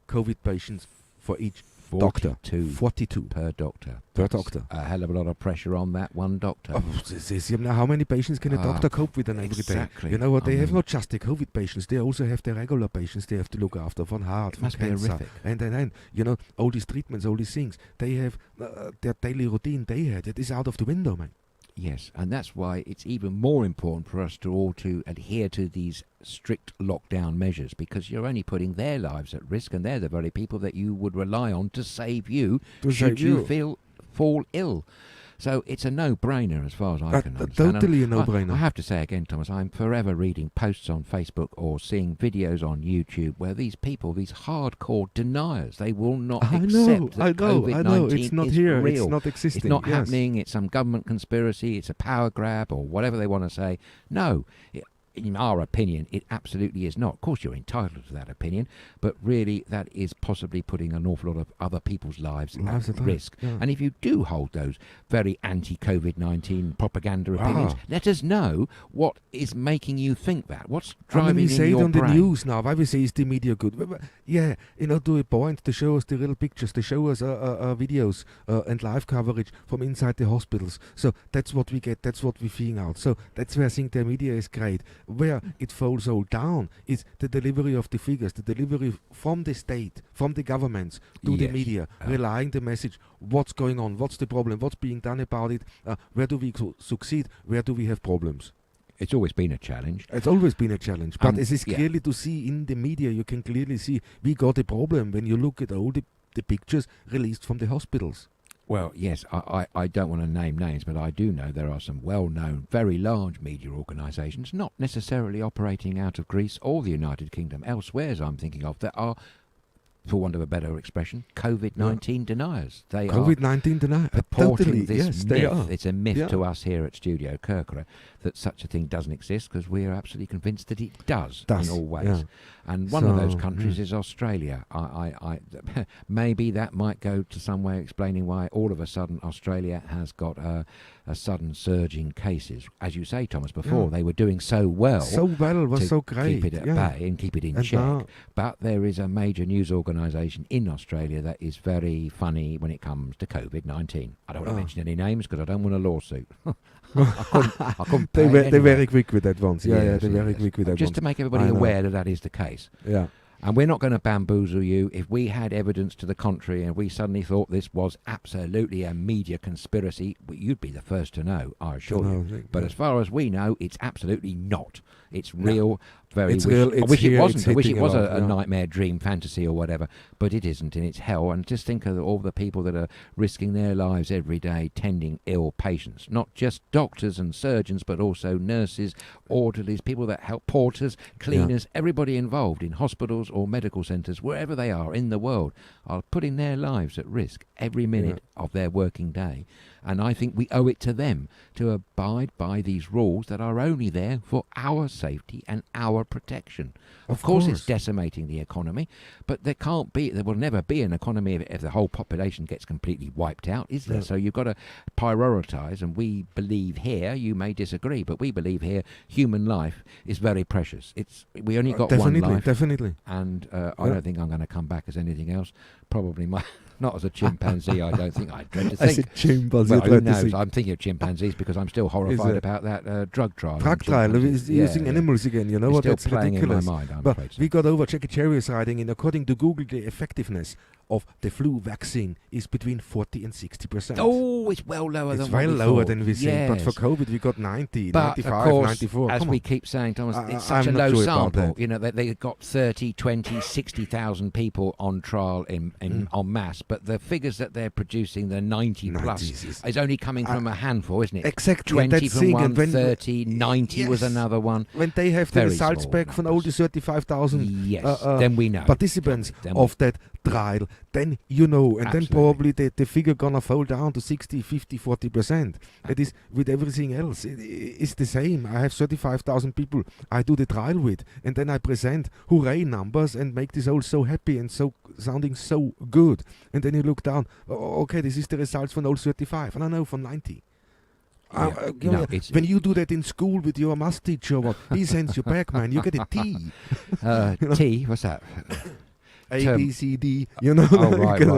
COVID patients for each doctor. 42 per doctor. Per doctor. A hell of a lot of pressure on that one doctor. How many patients can a doctor cope with every day? You know what? They have not just the COVID patients. They also have the regular patients they have to look after from heart, from cancer. And all these treatments, all these things. They have their daily routine they had. It is out of the window, man. Yes, and that's why it's even more important for us to all to adhere to these strict lockdown measures, because you're only putting their lives at risk, and they're the very people that you would rely on to save you should you fall ill. So it's a no-brainer as far as I can understand. Totally a no-brainer. I have to say again, Thomas, I'm forever reading posts on Facebook or seeing videos on YouTube where these people, these hardcore deniers, they will not accept that COVID-19 it's not is here. real. It's not existing. It's not happening. It's some government conspiracy. It's a power grab or whatever they want to say. No. In our opinion, it absolutely is not. Of course, you're entitled to that opinion, but really that is possibly putting an awful lot of other people's lives at risk. Yeah. And if you do hold those very anti-COVID-19 propaganda opinions, let us know what is making you think that. What's driving in your brain? We say it on the news now. Why we say is the media good? Yeah, to a point, to show us the real pictures, to show us videos and live coverage from inside the hospitals. So that's what we get. That's what we're feeing out. So that's where I think the media is great. Where it falls all down is the delivery of the figures, the delivery from the state, from the governments to the media, relying the message, what's going on, what's the problem, what's being done about it, where do we succeed, where do we have problems. It's always been a challenge. It's always been a challenge, but it is clearly to see in the media, you can clearly see we got a problem when you look at all the pictures released from the hospitals. Well, yes, I don't want to name names, but I do know there are some well-known, very large media organisations, not necessarily operating out of Greece or the United Kingdom, elsewhere as I'm thinking of, that are, for want of a better expression, COVID-19 deniers. They COVID-19 deniers. Purporting this myth. It's a myth to us here at Studio Kirkora that such a thing doesn't exist, because we are absolutely convinced that it does in all ways. Yeah. And one of those countries is Australia. I maybe that might go to some way explaining why all of a sudden Australia has got a sudden surge in cases. As you say, Thomas, before they were doing so well. It was so great. Keep it at bay and keep it in check. But there is a major news organisation in Australia that is very funny when it comes to COVID-19. I don't want to mention any names because I don't want a lawsuit. I couldn't pay They're very quick with that once. They're very quick with that just to make everybody aware that is the case. Yeah. And we're not going to bamboozle you. If we had evidence to the contrary and we suddenly thought this was absolutely a media conspiracy, you'd be the first to know, I assure you. But as far as we know, it's absolutely not. It's real, I wish it wasn't. I wish it was a nightmare, dream, fantasy or whatever, but it isn't, and it's hell. And just think of all the people that are risking their lives every day tending ill patients, not just doctors and surgeons, but also nurses, orderlies, people that help, porters, cleaners, everybody involved in hospitals or medical centres, wherever they are in the world, are putting their lives at risk every minute of their working day. And I think we owe it to them to abide by these rules that are only there for our safety and our protection. Of course it's decimating the economy, but there will never be an economy if the whole population gets completely wiped out, is there? So you've got to prioritise, and we believe here, you may disagree, but we believe here human life is very precious. We only got one life. Definitely. And I don't think I'm going to come back as anything else. Probably not as a chimpanzee, I don't think. I dread to think. As a chimpanzee, well, who knows? I'm thinking of chimpanzees because I'm still horrified about that drug trial. Drug trial, using animals again, you know what? That's ridiculous. In my mind, but we got over Jackie Cherry is writing in, according to Google, the effectiveness of the flu vaccine is between 40 and 60%. Oh, it's well lower it's than well what we lower thought. than we think. But for Yes. COVID, we got 90, But 95, of course, 94. as Come we on. keep saying, Thomas, it's I'm such a not low sure about sample. that. You know, they got 30, 20, 60,000 people on trial in en masse, but the figures that they're producing, the 90 plus, is only coming from a handful, isn't it? Exactly. 20 that's from thing. one, And when, 30, 90 was yes. another one. When they have the Very results small back from all the numbers. 35,000 Yes, then we know. participants Then of that trial, then you know, and then Absolutely. probably the figure gonna fall down to 60, 50, 40%. That is with everything else. It's the same. I have 35,000 people I do the trial with, and then I present hooray numbers and make this all so happy and so sounding so good. And then you look down, okay, this is the results from all 35, and I know from 90. When you do that in school with your math teacher, he sends you back, man. You get a T. T, what's that? A, B, C, D, you know. Oh,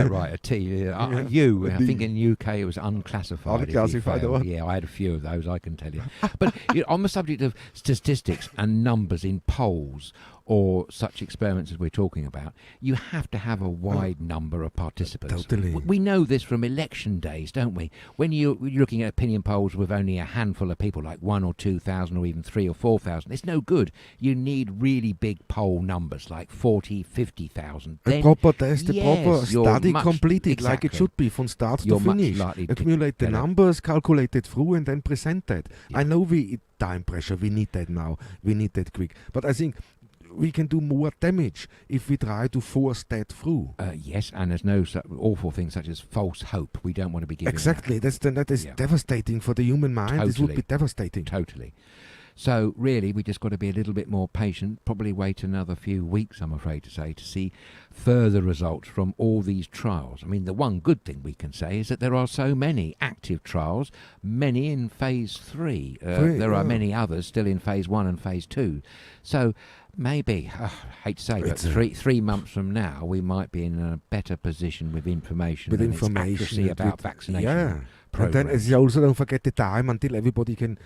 right. A T. U. I think in UK it was unclassified. if you Unclassified, failed. what? Yeah, I had a few of those, I can tell you. But on the subject of statistics and numbers in polls or such experiments as we're talking about, you have to have a wide number of participants. Totally. We know this from election days, don't we? When you're looking at opinion polls with only a handful of people, like 1,000 or 2,000 or even 3,000 or 4,000, it's no good. You need really big poll numbers, like 40, 50,000. A proper test, a proper you're study much- completed like it exactly. should be from start You're to much finish. likely to Accumulate the get a- numbers, calculate it through, and then present that. Yeah. I know time pressure. We need that now. We need that quick. But I think we can do more damage if we try to force that through. Yes, and there's no awful things such as false hope. We don't want to be giving Exactly. That is Yeah. devastating for the human mind. This would be Totally. devastating. Totally. So really, we just got to be a little bit more patient. Probably wait another few weeks, I'm afraid to say, to see further results from all these trials. I mean, the one good thing we can say is that there are so many active trials, many in phase 3. There are many others still in phase 1 and phase 2. So maybe, I hate to say, but three months from now, we might be in a better position with information and its accuracy about vaccination. Yeah. And then programs. you also don't forget the time until everybody can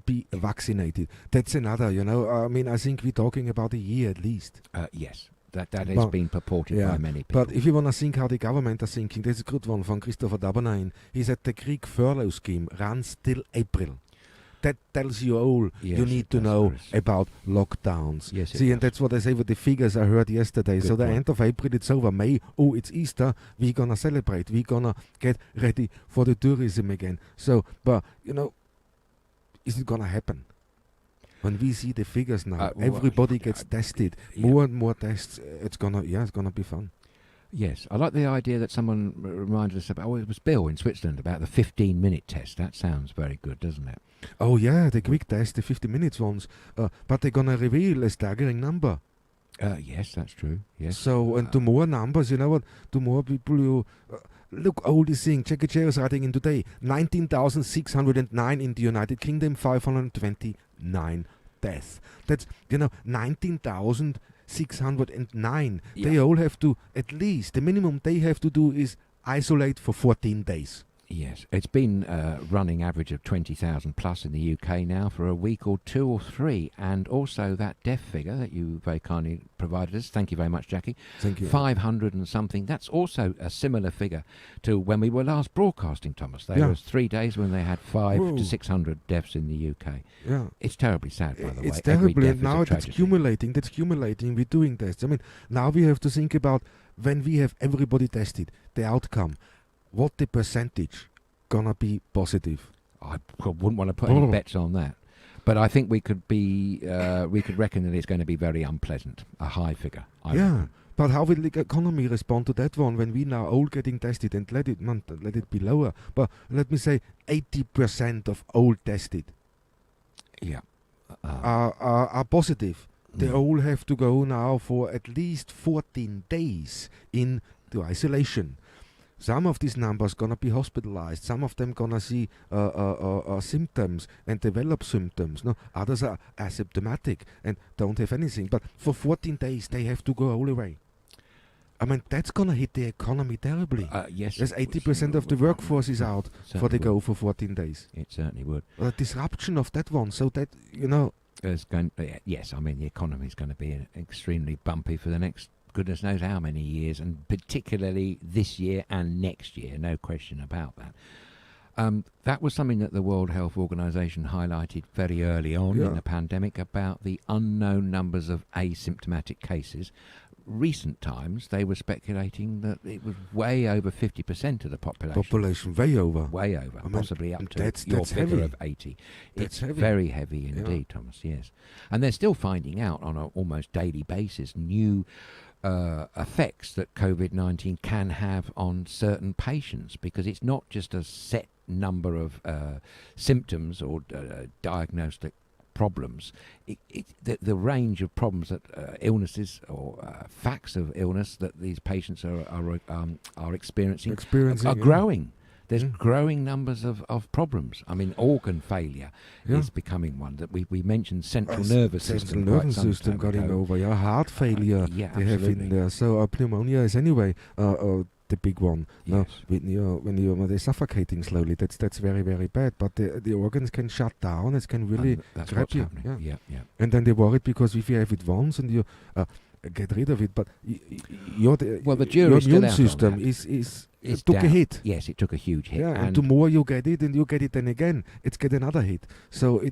be vaccinated. That's another, I mean, I think we're talking about a year at least. Yes, that has been purported by many people. But if you want to think how the government are thinking, there's a good one from Christopher Dabernein. He said the Greek furlough scheme runs till April. That tells you all you need to know about lockdowns. Yes, See, and that's what I say with the figures I heard yesterday. So the end of April, it's over. May, it's Easter. We're going to celebrate. We're going to get ready for the tourism again. So, but, is it going to happen? When we see the figures now, everybody gets tested. More and more tests. It's gonna be fun. Yes, I like the idea that someone reminded us about, it was Bill in Switzerland, about the 15-minute test. That sounds very good, doesn't it? Oh, yeah, the quick test, the 50 minutes ones. But they're going to reveal a staggering number. Yes, that's true. Yes. So, and to more numbers, you know what? To more people you... look, all this thing. Jackie J was writing in today. 19,609 in the United Kingdom, 529 deaths. That's, 19,609. Yeah. They all have to, at least, the minimum they have to do is isolate for 14 days. Yes, it's been running average of 20,000 plus in the UK now for a week or 2 or 3, and also that death figure that you very kindly provided us. Thank you very much, Jackie. Thank you. 500 and something. That's also a similar figure to when we were last broadcasting, Thomas. There was 3 days when they had 500 to 600 deaths in the UK. Yeah, it's terribly sad, by the way. It's terrible, and now it's accumulating. That's accumulating. We're doing tests. I mean, now we have to think about when we have everybody tested, the outcome. What the percentage gonna be positive? I wouldn't want to put any bets on that, but I think we could reckon that it's going to be very unpleasant, a high figure. But how will the economy respond to that one when we now all getting tested, and let it be lower? But let me say 80% of all tested are positive. They all have to go now for at least 14 days into isolation. Some of these numbers gonna be hospitalized. Some of them gonna see symptoms and develop symptoms. No, others are asymptomatic and don't have anything. But for 14 days, they have to go all away. I mean, that's gonna hit the economy terribly. Yes, there's 80% of the workforce is out for the go for 14 days. It certainly would. Disruption of that one, so that yes, I mean the economy is going to be extremely bumpy for the next goodness knows how many years, and particularly this year and next year, no question about that. That was something that the World Health Organization highlighted very early on in the pandemic, about the unknown numbers of asymptomatic cases. Recent times, they were speculating that it was way over 50% of the population. Way over. Way over, possibly up to that's your figure heavy. of 80. It's heavy. very heavy indeed, Thomas, yes. And they're still finding out on an almost daily basis new effects that COVID-19 can have on certain patients, because it's not just a set number of symptoms or diagnostic problems. The range of problems that illnesses or facts of illness that these patients are experiencing are growing. There's growing numbers of problems. I mean, organ failure is becoming one that we mentioned. Central nervous system. Central nervous system getting over. Heart failure they have in there. So pneumonia is anyway the big one. Yes. Now, when they're suffocating slowly, that's very, very bad. But the organs can shut down. It can really that's grab what's you. happening. Yeah. And then they're worried because if you have it once and you get rid of it, but your immune system is took a hit. Yes, it took a huge hit. Yeah, and the more you get it, and you get it then again, it's get another hit. So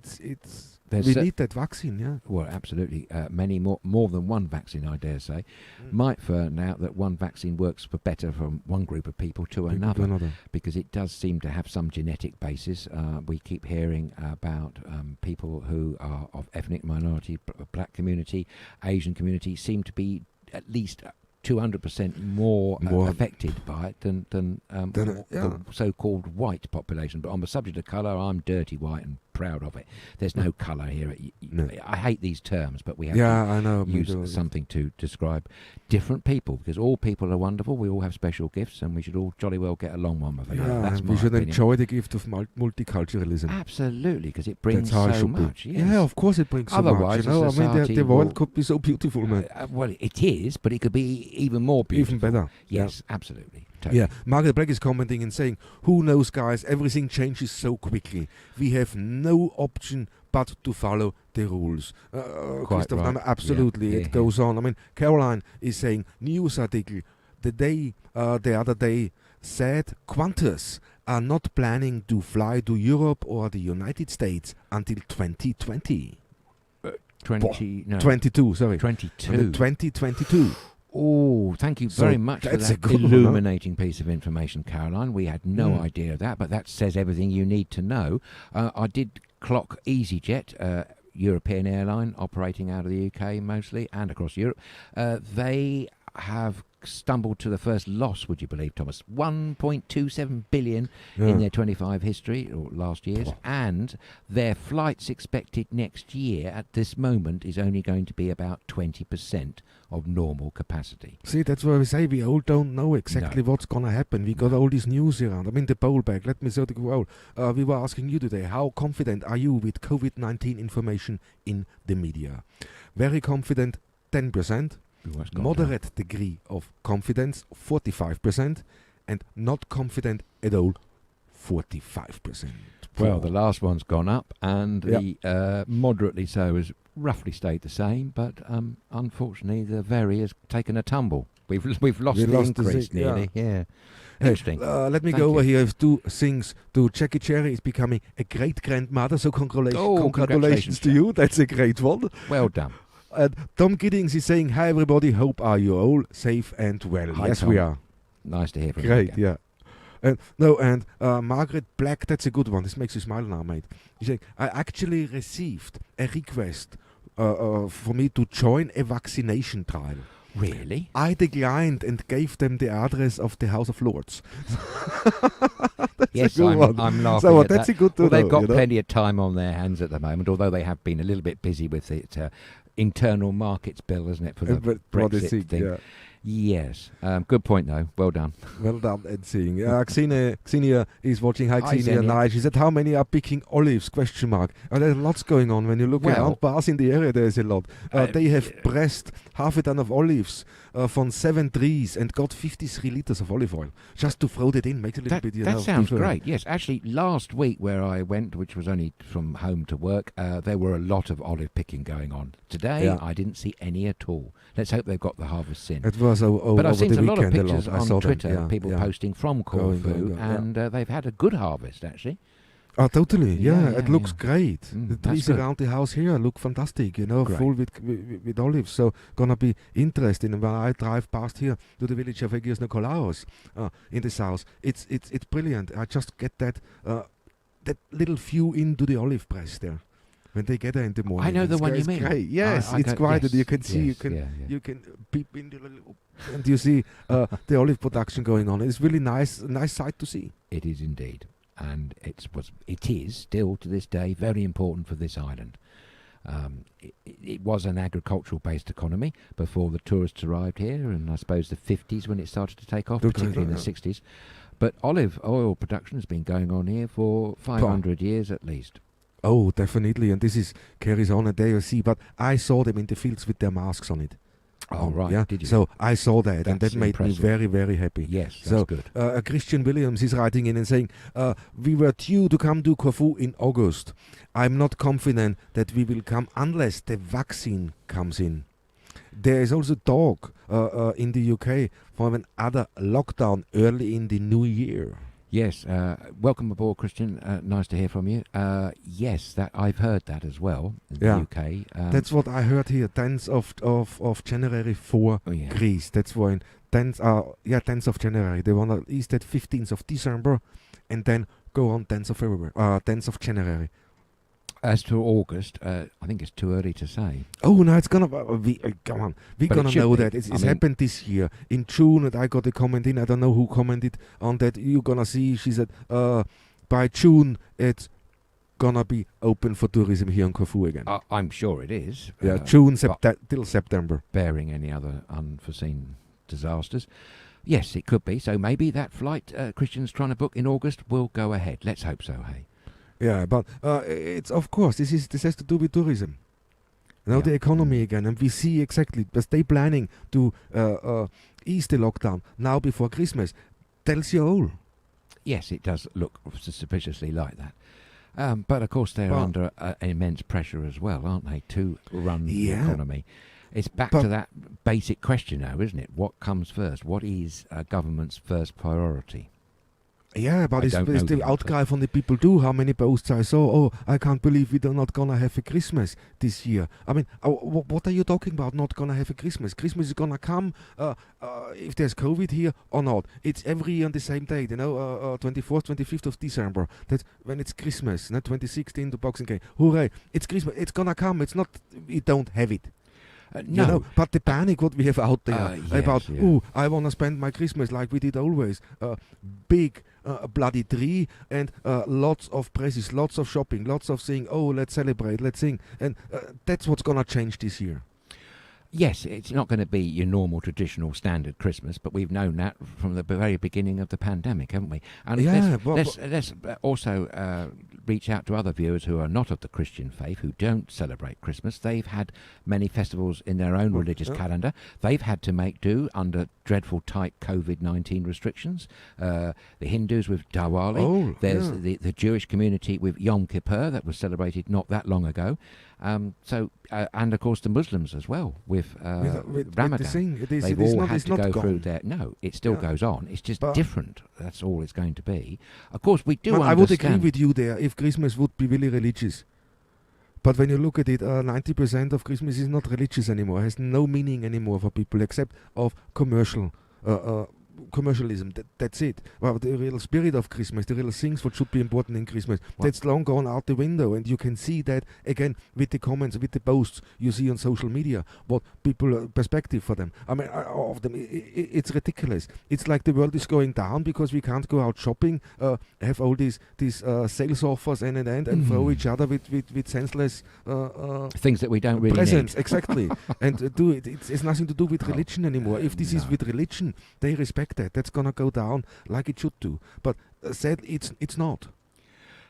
we need that vaccine, yeah. Well, absolutely. Many more than one vaccine, I dare say, might find out that one vaccine works for better from one group of people to another, because it does seem to have some genetic basis. We keep hearing about people who are of ethnic minority, black community, Asian community, seem to be at least 200% more affected by it than the so-called white population. But on the subject of colour, I'm dirty white and proud of it. There's no colour here. I hate these terms, but we have to use something to describe different people, because all people are wonderful. We all have special gifts, and we should all jolly well get along one with another. That's my we should opinion. enjoy the gift of multiculturalism. Absolutely, because it brings so much. Yes. Yeah, of course it brings Otherwise, so much. I mean, the world could be so beautiful, man. Well, it is, but it could be even more beautiful. Even better. Yes, absolutely. Totally. Yeah, Margaret Black is commenting and saying, who knows, guys, everything changes so quickly. We have no option but to follow the rules. Christoph, right. Absolutely, it goes on. I mean, Caroline is saying, news article, the other day said Qantas are not planning to fly to Europe or the United States until 2020. 22, sorry. 2022. Oh, thank you very much for that illuminating piece of information, Caroline. We had no idea of that, but that says everything you need to know. I did clock EasyJet, European airline operating out of the UK mostly and across Europe. They have stumbled to the first loss, would you believe, Thomas? 1.27 billion in their 25 history, or last year's, and their flights expected next year at this moment is only going to be about 20% of normal capacity. See, that's why we say we all don't know exactly what's going to happen. We got all this news around. I mean, the poll back, let me say the well. We were asking you today, how confident are you with COVID-19 information in the media? Very confident, 10%. Moderate degree of confidence, 45%, and not confident at all, 45%. Well, the last one's gone up, and the moderately so has roughly stayed the same, but unfortunately the very has taken a tumble. We've lost the increase nearly. Yeah. Interesting. Let me go over here with two things. To Jackie Cherry is becoming a great grandmother, so congratulations to you. That's a great one. Well done. And Tom Giddings is saying, hi everybody, hope are you all safe and well. Hi, yes, Tom. we are. Nice to hear from you. Great, yeah. And Margaret Black, that's a good one. This makes you smile now, mate. She's saying, I actually received a request for me to join a vaccination trial. Really? I declined and gave them the address of the House of Lords. Yes, I'm laughing so at that's that. a good to well, know, they've got plenty of time on their hands at the moment, although they have been a little bit busy with it. Internal markets bill, isn't it, for the Brexit thing? Yes. Good point, though. Well done. Well done, Ed seeing. Xenia is watching. Hi, Hi, Xenia. Xenia. Nice. She said, how many are picking olives? Question mark. There's lots going on. When you look around bars in the area, there's a lot. They have pressed half a ton of olives from 7 trees and got 53 liters of olive oil. Just to throw that in, makes a little bit, That sounds different. great. Yes. Actually, last week where I went, which was only from home to work, there were a lot of olive picking going on. Today, I didn't see any at all. Let's hope they've got the harvest in. It was but I've over seen the a lot of weekend pictures I saw on them, Twitter, people posting from Corfu, and they've had a good harvest, actually. Oh, totally. Yeah, It looks great. Mm, The trees around the house here look fantastic, Great. full with olives. So, gonna be interesting. And when I drive past here to the village of Agios Nikolaos in the south, it's brilliant. I just get that little view into the olive press there. When they get there in the morning. I know the one you mean. Great. Yes, it's quiet. Yes, You can see, you can peep into the little, and you see the olive production going on. It's really nice sight to see. It is indeed, and it is still to this day very important for this island. It was an agricultural-based economy before the tourists arrived here, and I suppose the 50s when it started to take off, particularly in the 60s. But olive oil production has been going on here for 500 years at least. Oh, definitely, and this carries on, and there you see. But I saw them in the fields with their masks on it. Oh, right. Yeah. Did you? So I saw that, and that made impressive. me very, very happy. Yes, that's good. Christian Williams is writing in and saying, we were due to come to Corfu in August. I'm not confident that we will come unless the vaccine comes in. There is also talk in the UK for another lockdown early in the new year. Yes, welcome aboard, Christian. Nice to hear from you. Yes, that I've heard that as well in the UK. That's what I heard here. 10th of January for Greece. That's why 10th of January. They want to ease that 15th of December, and then go on 10th of February, 10th of January. As to August, I think it's too early to say. Oh no, it's gonna come on. We're gonna know that it's happened this year in June. And I got a comment in. I don't know who commented on that. You're gonna see. She said by June it's gonna be open for tourism here in Corfu again. I'm sure it is. Yeah, June till September, barring any other unforeseen disasters. Yes, it could be. So maybe that flight Christian's trying to book in August will go ahead. Let's hope so. Hey. Yeah, but it's of course this has to do with tourism. The economy again, and we see exactly because they planning to ease the lockdown now before Christmas. Tells you all. Yes, it does look suspiciously like that. But of course they're under immense pressure as well, aren't they, to run the economy? It's back to that basic question now, isn't it? What comes first? What is a government's first priority? Yeah, but it's the outcry from the people too. How many posts I saw? Oh, I can't believe we're not gonna have a Christmas this year. I mean, what are you talking about? Not gonna have a Christmas? Christmas is gonna come if there's COVID here or not. It's every year on the same day. 24th, 25th of December. That's when it's Christmas. Not 2016, the Boxing Day. Hooray! It's Christmas. It's gonna come. It's not. We don't have it. No, but the panic what we have out there about, I want to spend my Christmas like we did always. Big bloody tree and lots of presses, lots of shopping, lots of saying, let's celebrate, let's sing. And that's what's going to change this year. Yes, it's not going to be your normal, traditional, standard Christmas, but we've known that from the very beginning of the pandemic, haven't we? And let's also reach out to other viewers who are not of the Christian faith, who don't celebrate Christmas. They've had many festivals in their own religious calendar. They've had to make do under dreadful tight COVID-19 restrictions. The Hindus with Diwali. There's the Jewish community with Yom Kippur that was celebrated not that long ago. And of course the Muslims as well with Ramadan. They've all had to go through their... No, it still goes on. It's just different. That's all it's going to be. Of course, we do understand... I would agree with you there if Christmas would be really religious. But when you look at it, 90% of Christmas is not religious anymore. It has no meaning anymore for people except of commercial commercialism. That's it. Well, the real spirit of Christmas, the real things what should be important in Christmas, that's long gone out the window. And you can see that again with the comments, with the posts you see on social media. What people perspective for them. I mean, of them, it's ridiculous. It's like the world is going down because we can't go out shopping, have all these sales offers and throw each other with senseless things that we don't really presents. need. Exactly. And do it. It's nothing to do with religion anymore. If this is with religion, they respect that. That's gonna go down like it should do. But sadly, it's not.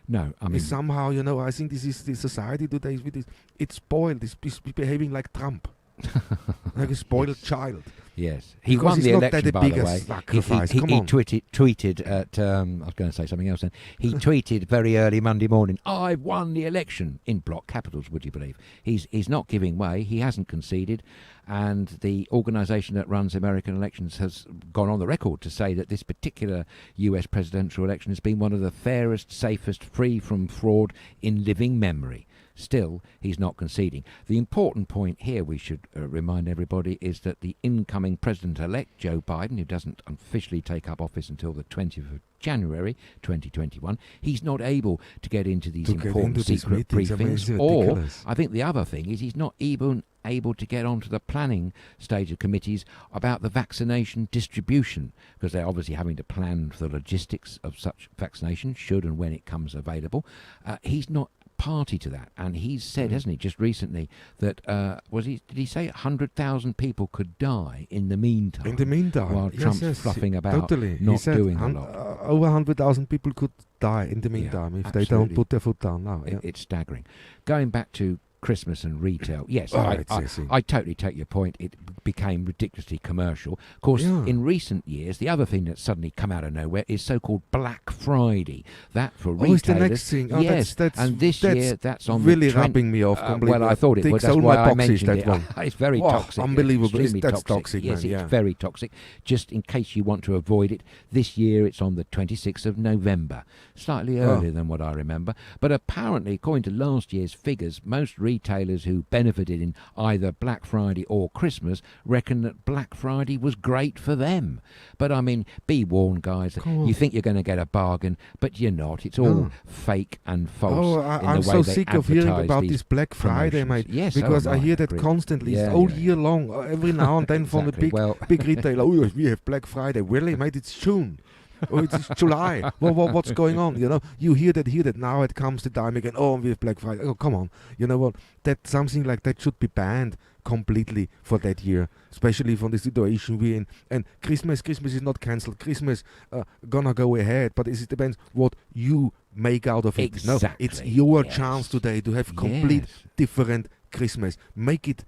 No, I mean It's somehow, I think this is the society today. With this, it's spoiled. It's behaving like Trump, like a spoiled child. Yes, he Because won it's the not election, that a by big the a way. sacrifice. He Come on. tweeted at, I was going to say something else then. He tweeted very early Monday morning, "I've won the election," in block capitals, would you believe? He's not giving way. He hasn't conceded. And the organisation that runs American elections has gone on the record to say that this particular US presidential election has been one of the fairest, safest, free from fraud in living memory. Still, he's not conceding. The important point here we should remind everybody is that the incoming president-elect, Joe Biden, who doesn't officially take up office until the 20th of January 2021, he's not able to get into these important secret briefings. Or, I think the other thing is he's not even able to get onto the planning stage of committees about the vaccination distribution, because they're obviously having to plan for the logistics of such vaccination, should and when it comes available. He's not party to that, and he's said, hasn't he, just recently that did he say 100,000 people could die in the meantime? In the meantime, while Trump's fluffing about totally. not He said doing a lot. Over 100,000 people could die in the meantime if they don't put their foot down now. It's staggering. Going back to Christmas and retail, yes, Oh, I totally take your point. It became ridiculously commercial. Of course, in recent years, the other thing that's suddenly come out of nowhere is so-called Black Friday. That for retailers, it's the next thing. Oh, yes, and this year that's on really the 20, rubbing me off completely. well, I thought it was. That's why I mentioned it. One. It's very toxic. Unbelievable. It's That's toxic, yes, man. it's very toxic. Just in case you want to avoid it, this year it's on the 26th of November, slightly earlier than what I remember. But apparently, according to last year's figures, most retailers who benefited in either Black Friday or Christmas reckon that Black Friday was great for them. But I mean, be warned, guys. You think you're going to get a bargain, but you're not. It's all fake and false. I'm so sick of hearing about this Black Friday, mate. Yes, because I hear that constantly, all year long, every now and then from the big retailer. Oh, we have Black Friday. Really, mate? It's June. Oh, it's July. What's going on? You hear that. Now it comes the time again. Oh, we have Black Friday. Oh, come on. You know what? That something like that should be banned completely for that year, especially from the situation we're in. And Christmas is not cancelled. Christmas gonna go ahead, but it depends what you make out of it. Exactly. No, it's your chance today to have complete different Christmas. Make it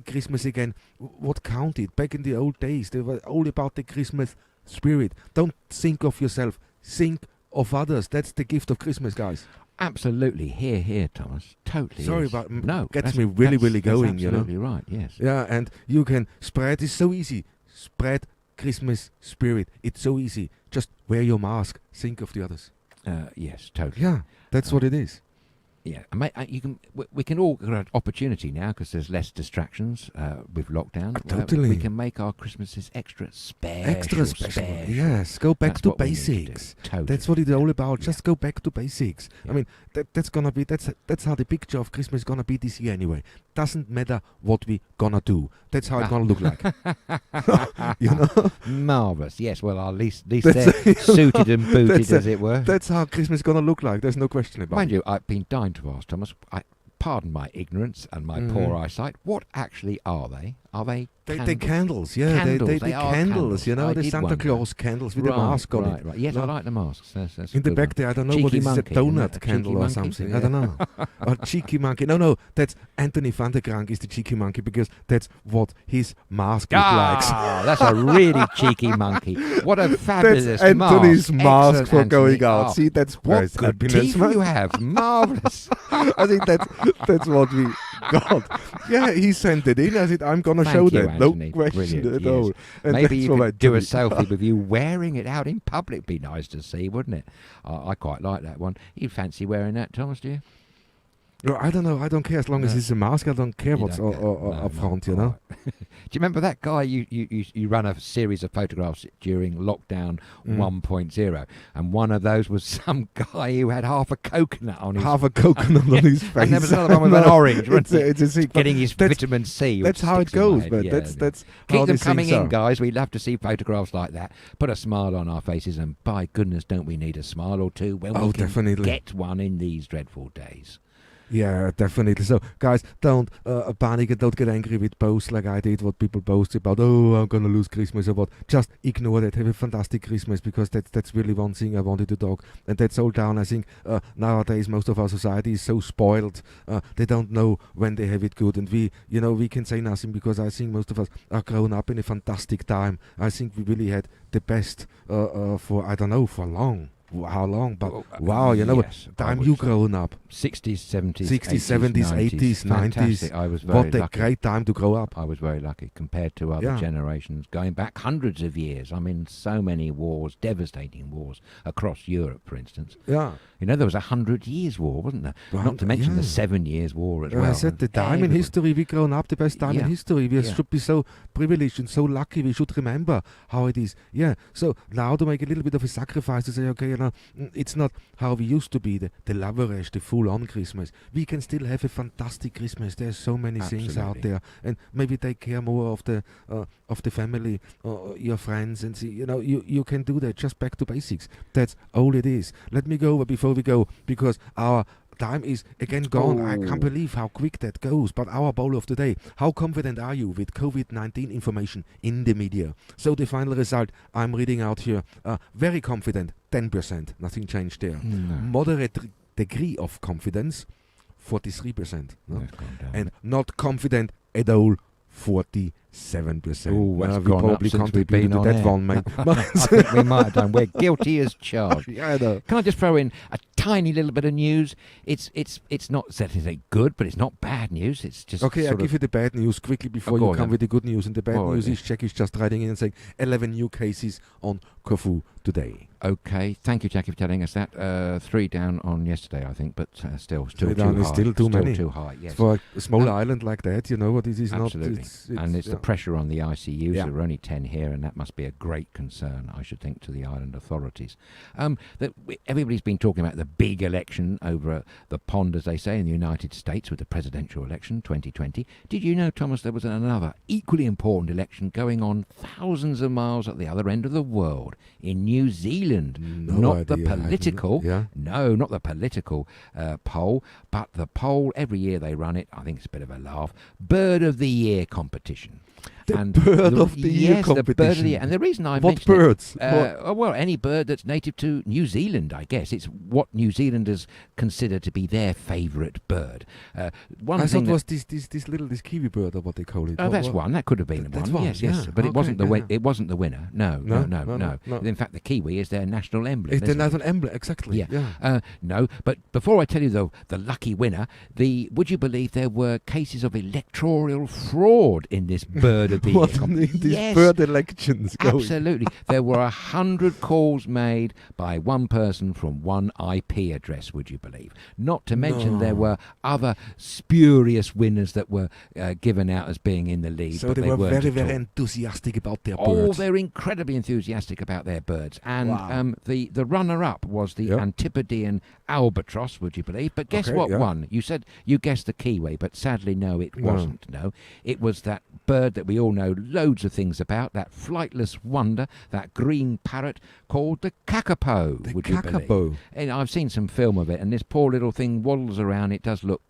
Christmas again. What counted back in the old days? They were all about the Christmas spirit. Don't think of yourself, think of others. That's the gift of Christmas, guys. Absolutely. Here, Thomas. Totally. Sorry, is. but no, gets me really going. That's absolutely right. Yes. Yeah, and you can spread. It's so easy. Spread Christmas spirit. It's so easy. Just wear your mask. Think of the others. Yes, totally. Yeah, that's what it is. Yeah, we can all get an opportunity now because there's less distractions with lockdown. Totally. We can make our Christmases extra special. Yes, go back to basics. Totally. That's what it's all about. Just go back to basics. Yeah. I mean, that's gonna be that's how the picture of Christmas is gonna be this year anyway. Doesn't matter what we gonna do. That's how it's gonna look like. Marvellous. Yes. Well, at least they're suited and booted, as it were. That's how Christmas is gonna look like. There's no question about it. Mind you, I've been dying to ask Thomas. Pardon my ignorance and my poor eyesight. What actually are they? Are they They're candles, yeah. Candles, They they are candles, candles. the Santa Claus candles with the mask on it. Right. Yes, I like the masks. That's in the back there, I don't know what it is, a donut candle or something. I don't know. Or cheeky monkey. No, that's Anthony van der Krank is the cheeky monkey because that's what his mask looks like. That's a really cheeky monkey. What a fabulous that's Anthony's mask for going out. Oh, See, that's what good teeth you have. Marvellous. I think that's what we got. Yeah, he sent it in. I said, I'm going to show that. Anthony. No question Brilliant, at all. And maybe you could do a selfie selfie with you wearing it out in public. Be nice to see, wouldn't it? I quite like that one. You fancy wearing that, Thomas, do you? Well, I don't know. I don't care as long as it's a mask. I don't care You what's don't care. up front. You all know. right. Do you remember that guy? You ran a series of photographs during lockdown 1.0, and one of those was some guy who had half a coconut on his Half a coconut on his face. and there was another one with an orange. It's a secret. Getting his vitamin C. That's how it goes, but that's how keep them these coming things in, are. guys. We love to see photographs like that. Put a smile on our faces, and by goodness, don't we need a smile or two when we can definitely get one in these dreadful days. Yeah, definitely. So, guys, don't panic and don't get angry with posts like I did, what people post about, oh, I'm going to lose Christmas or what. Just ignore that. Have a fantastic Christmas, because that's really one thing I wanted to talk. And that's all down. I think nowadays most of our society is so spoiled. They don't know when they have it good. And we can say nothing, because I think most of us are grown up in a fantastic time. I think we really had the best for, I don't know, for long. How long? But wow, yes, time you grown up. 60s, 70s, 70s, 80s, 90s. Fantastic. I was very What a lucky. great time to grow up. I was very lucky compared to other generations going back hundreds of years. I mean, so many wars, devastating wars across Europe, for instance. Yeah. There was 100 Years' War, wasn't there? Not to mention the 7 Years' War as well. I said the time in history we grown up, the best time in history. We should be so privileged and so lucky. We should remember how it is. Yeah. So now to make a little bit of a sacrifice to say, okay, it's not how we used to be, the lavish, the full-on Christmas. We can still have a fantastic Christmas. There's so many things out there, and maybe take care more of the family, your friends, and see. You can do that. Just back to basics. That's all it is. Let me go over before we go, because our time is again gone. I can't believe how quick that goes. But our bowl of the day: how confident are you with COVID-19 information in the media? So the final result I'm reading out here: very confident, 10%. Nothing changed there. No. Moderate degree of confidence, 43%. No? And not confident at all, 47%. That's we gone probably up since we've contributed been to on that air. one, mate. I think we might have done. We're guilty as charged. Yeah, I know. Can I just throw in a tiny little bit of news? It's not exactly good, but it's not bad news. It's just okay. I'll give you the bad news quickly before you come with the good news. And the bad news is Czech is just writing in and saying 11 new cases on Corfu today. Okay, thank you, Jackie, for telling us that. 3 down on yesterday, I think, but still too high. Still too many. Too high. Yes. For a small island like that, what it is absolutely. not. It's and it's the pressure on the ICUs. Yeah. There are only 10 here, and that must be a great concern, I should think, to the island authorities. Everybody's been talking about the big election over the pond, as they say, in the United States with the presidential election 2020. Did you know, Thomas, there was another equally important election going on thousands of miles at the other end of the world in New Zealand? Not the political, not the political poll, but the poll. Every year they run it. I think it's a bit of a laugh. Bird of the Year competition. Bird of the Year competition. The Bird of the Year. And the reason I what mentioned birds? Well, any bird that's native to New Zealand, I guess. It's what New Zealanders consider to be their favourite bird. I thought it was this kiwi bird, or what they call it. Oh, that's one. That could have been one. Yes. But it wasn't the winner. No. In fact, the kiwi is their national emblem. It's their national emblem, exactly. Yeah. No, but before I tell you the lucky winner, would you believe there were cases of electoral fraud in this Bird of the Year competition? These bird elections going. Absolutely. There were 100 calls made by one person from one IP address, would you believe? Not to mention there were other spurious winners that were given out as being in the lead. So but they were weren't very, at all. very enthusiastic about their birds. Oh, they're incredibly enthusiastic about their birds. And the runner-up was the Antipodean albatross, would you believe? But guess what won? You said you guessed the kiwi, but sadly, no, it wasn't. No, it was that bird that we all know loads of things about, that flightless wonder, that green parrot called the Kakapo. The would you Kakapo. believe? And I've seen some film of it, and this poor little thing waddles around. It does look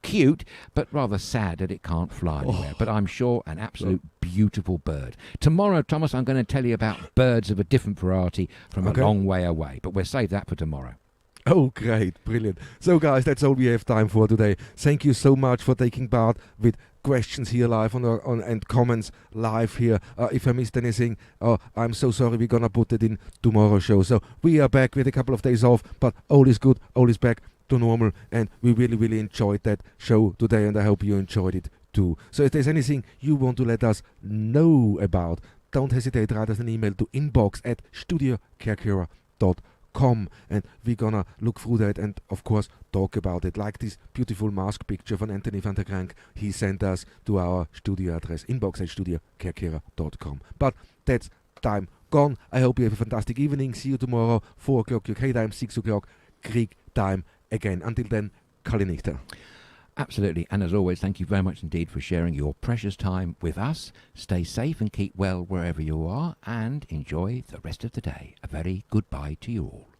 cute, but rather sad that it can't fly anywhere. But I'm sure an absolute beautiful bird. Tomorrow, Thomas, I'm going to tell you about birds of a different variety from a long way away, but we'll save that for tomorrow. Oh, great. Brilliant. So, guys, that's all we have time for today. Thank you so much for taking part with questions here live and comments live here. If I missed anything, I'm so sorry. We're going to put it in tomorrow's show. So, we are back with a couple of days off, but all is good. All is back to normal, and we really, really enjoyed that show today, and I hope you enjoyed it too. So, if there's anything you want to let us know about, don't hesitate. Write us an email to inbox@studiokerkera.com. come, and we're gonna look through that and of course talk about it, like this beautiful mask picture from Anthony van der Krank he sent us to our studio address inbox@studiokerkera.com. But that's time gone. I hope you have a fantastic evening. See you tomorrow, 4 o'clock UK time, 6 o'clock Greek time again. Until then, Kalinichta. Absolutely. And as always, thank you very much indeed for sharing your precious time with us. Stay safe and keep well wherever you are, and enjoy the rest of the day. A very goodbye to you all.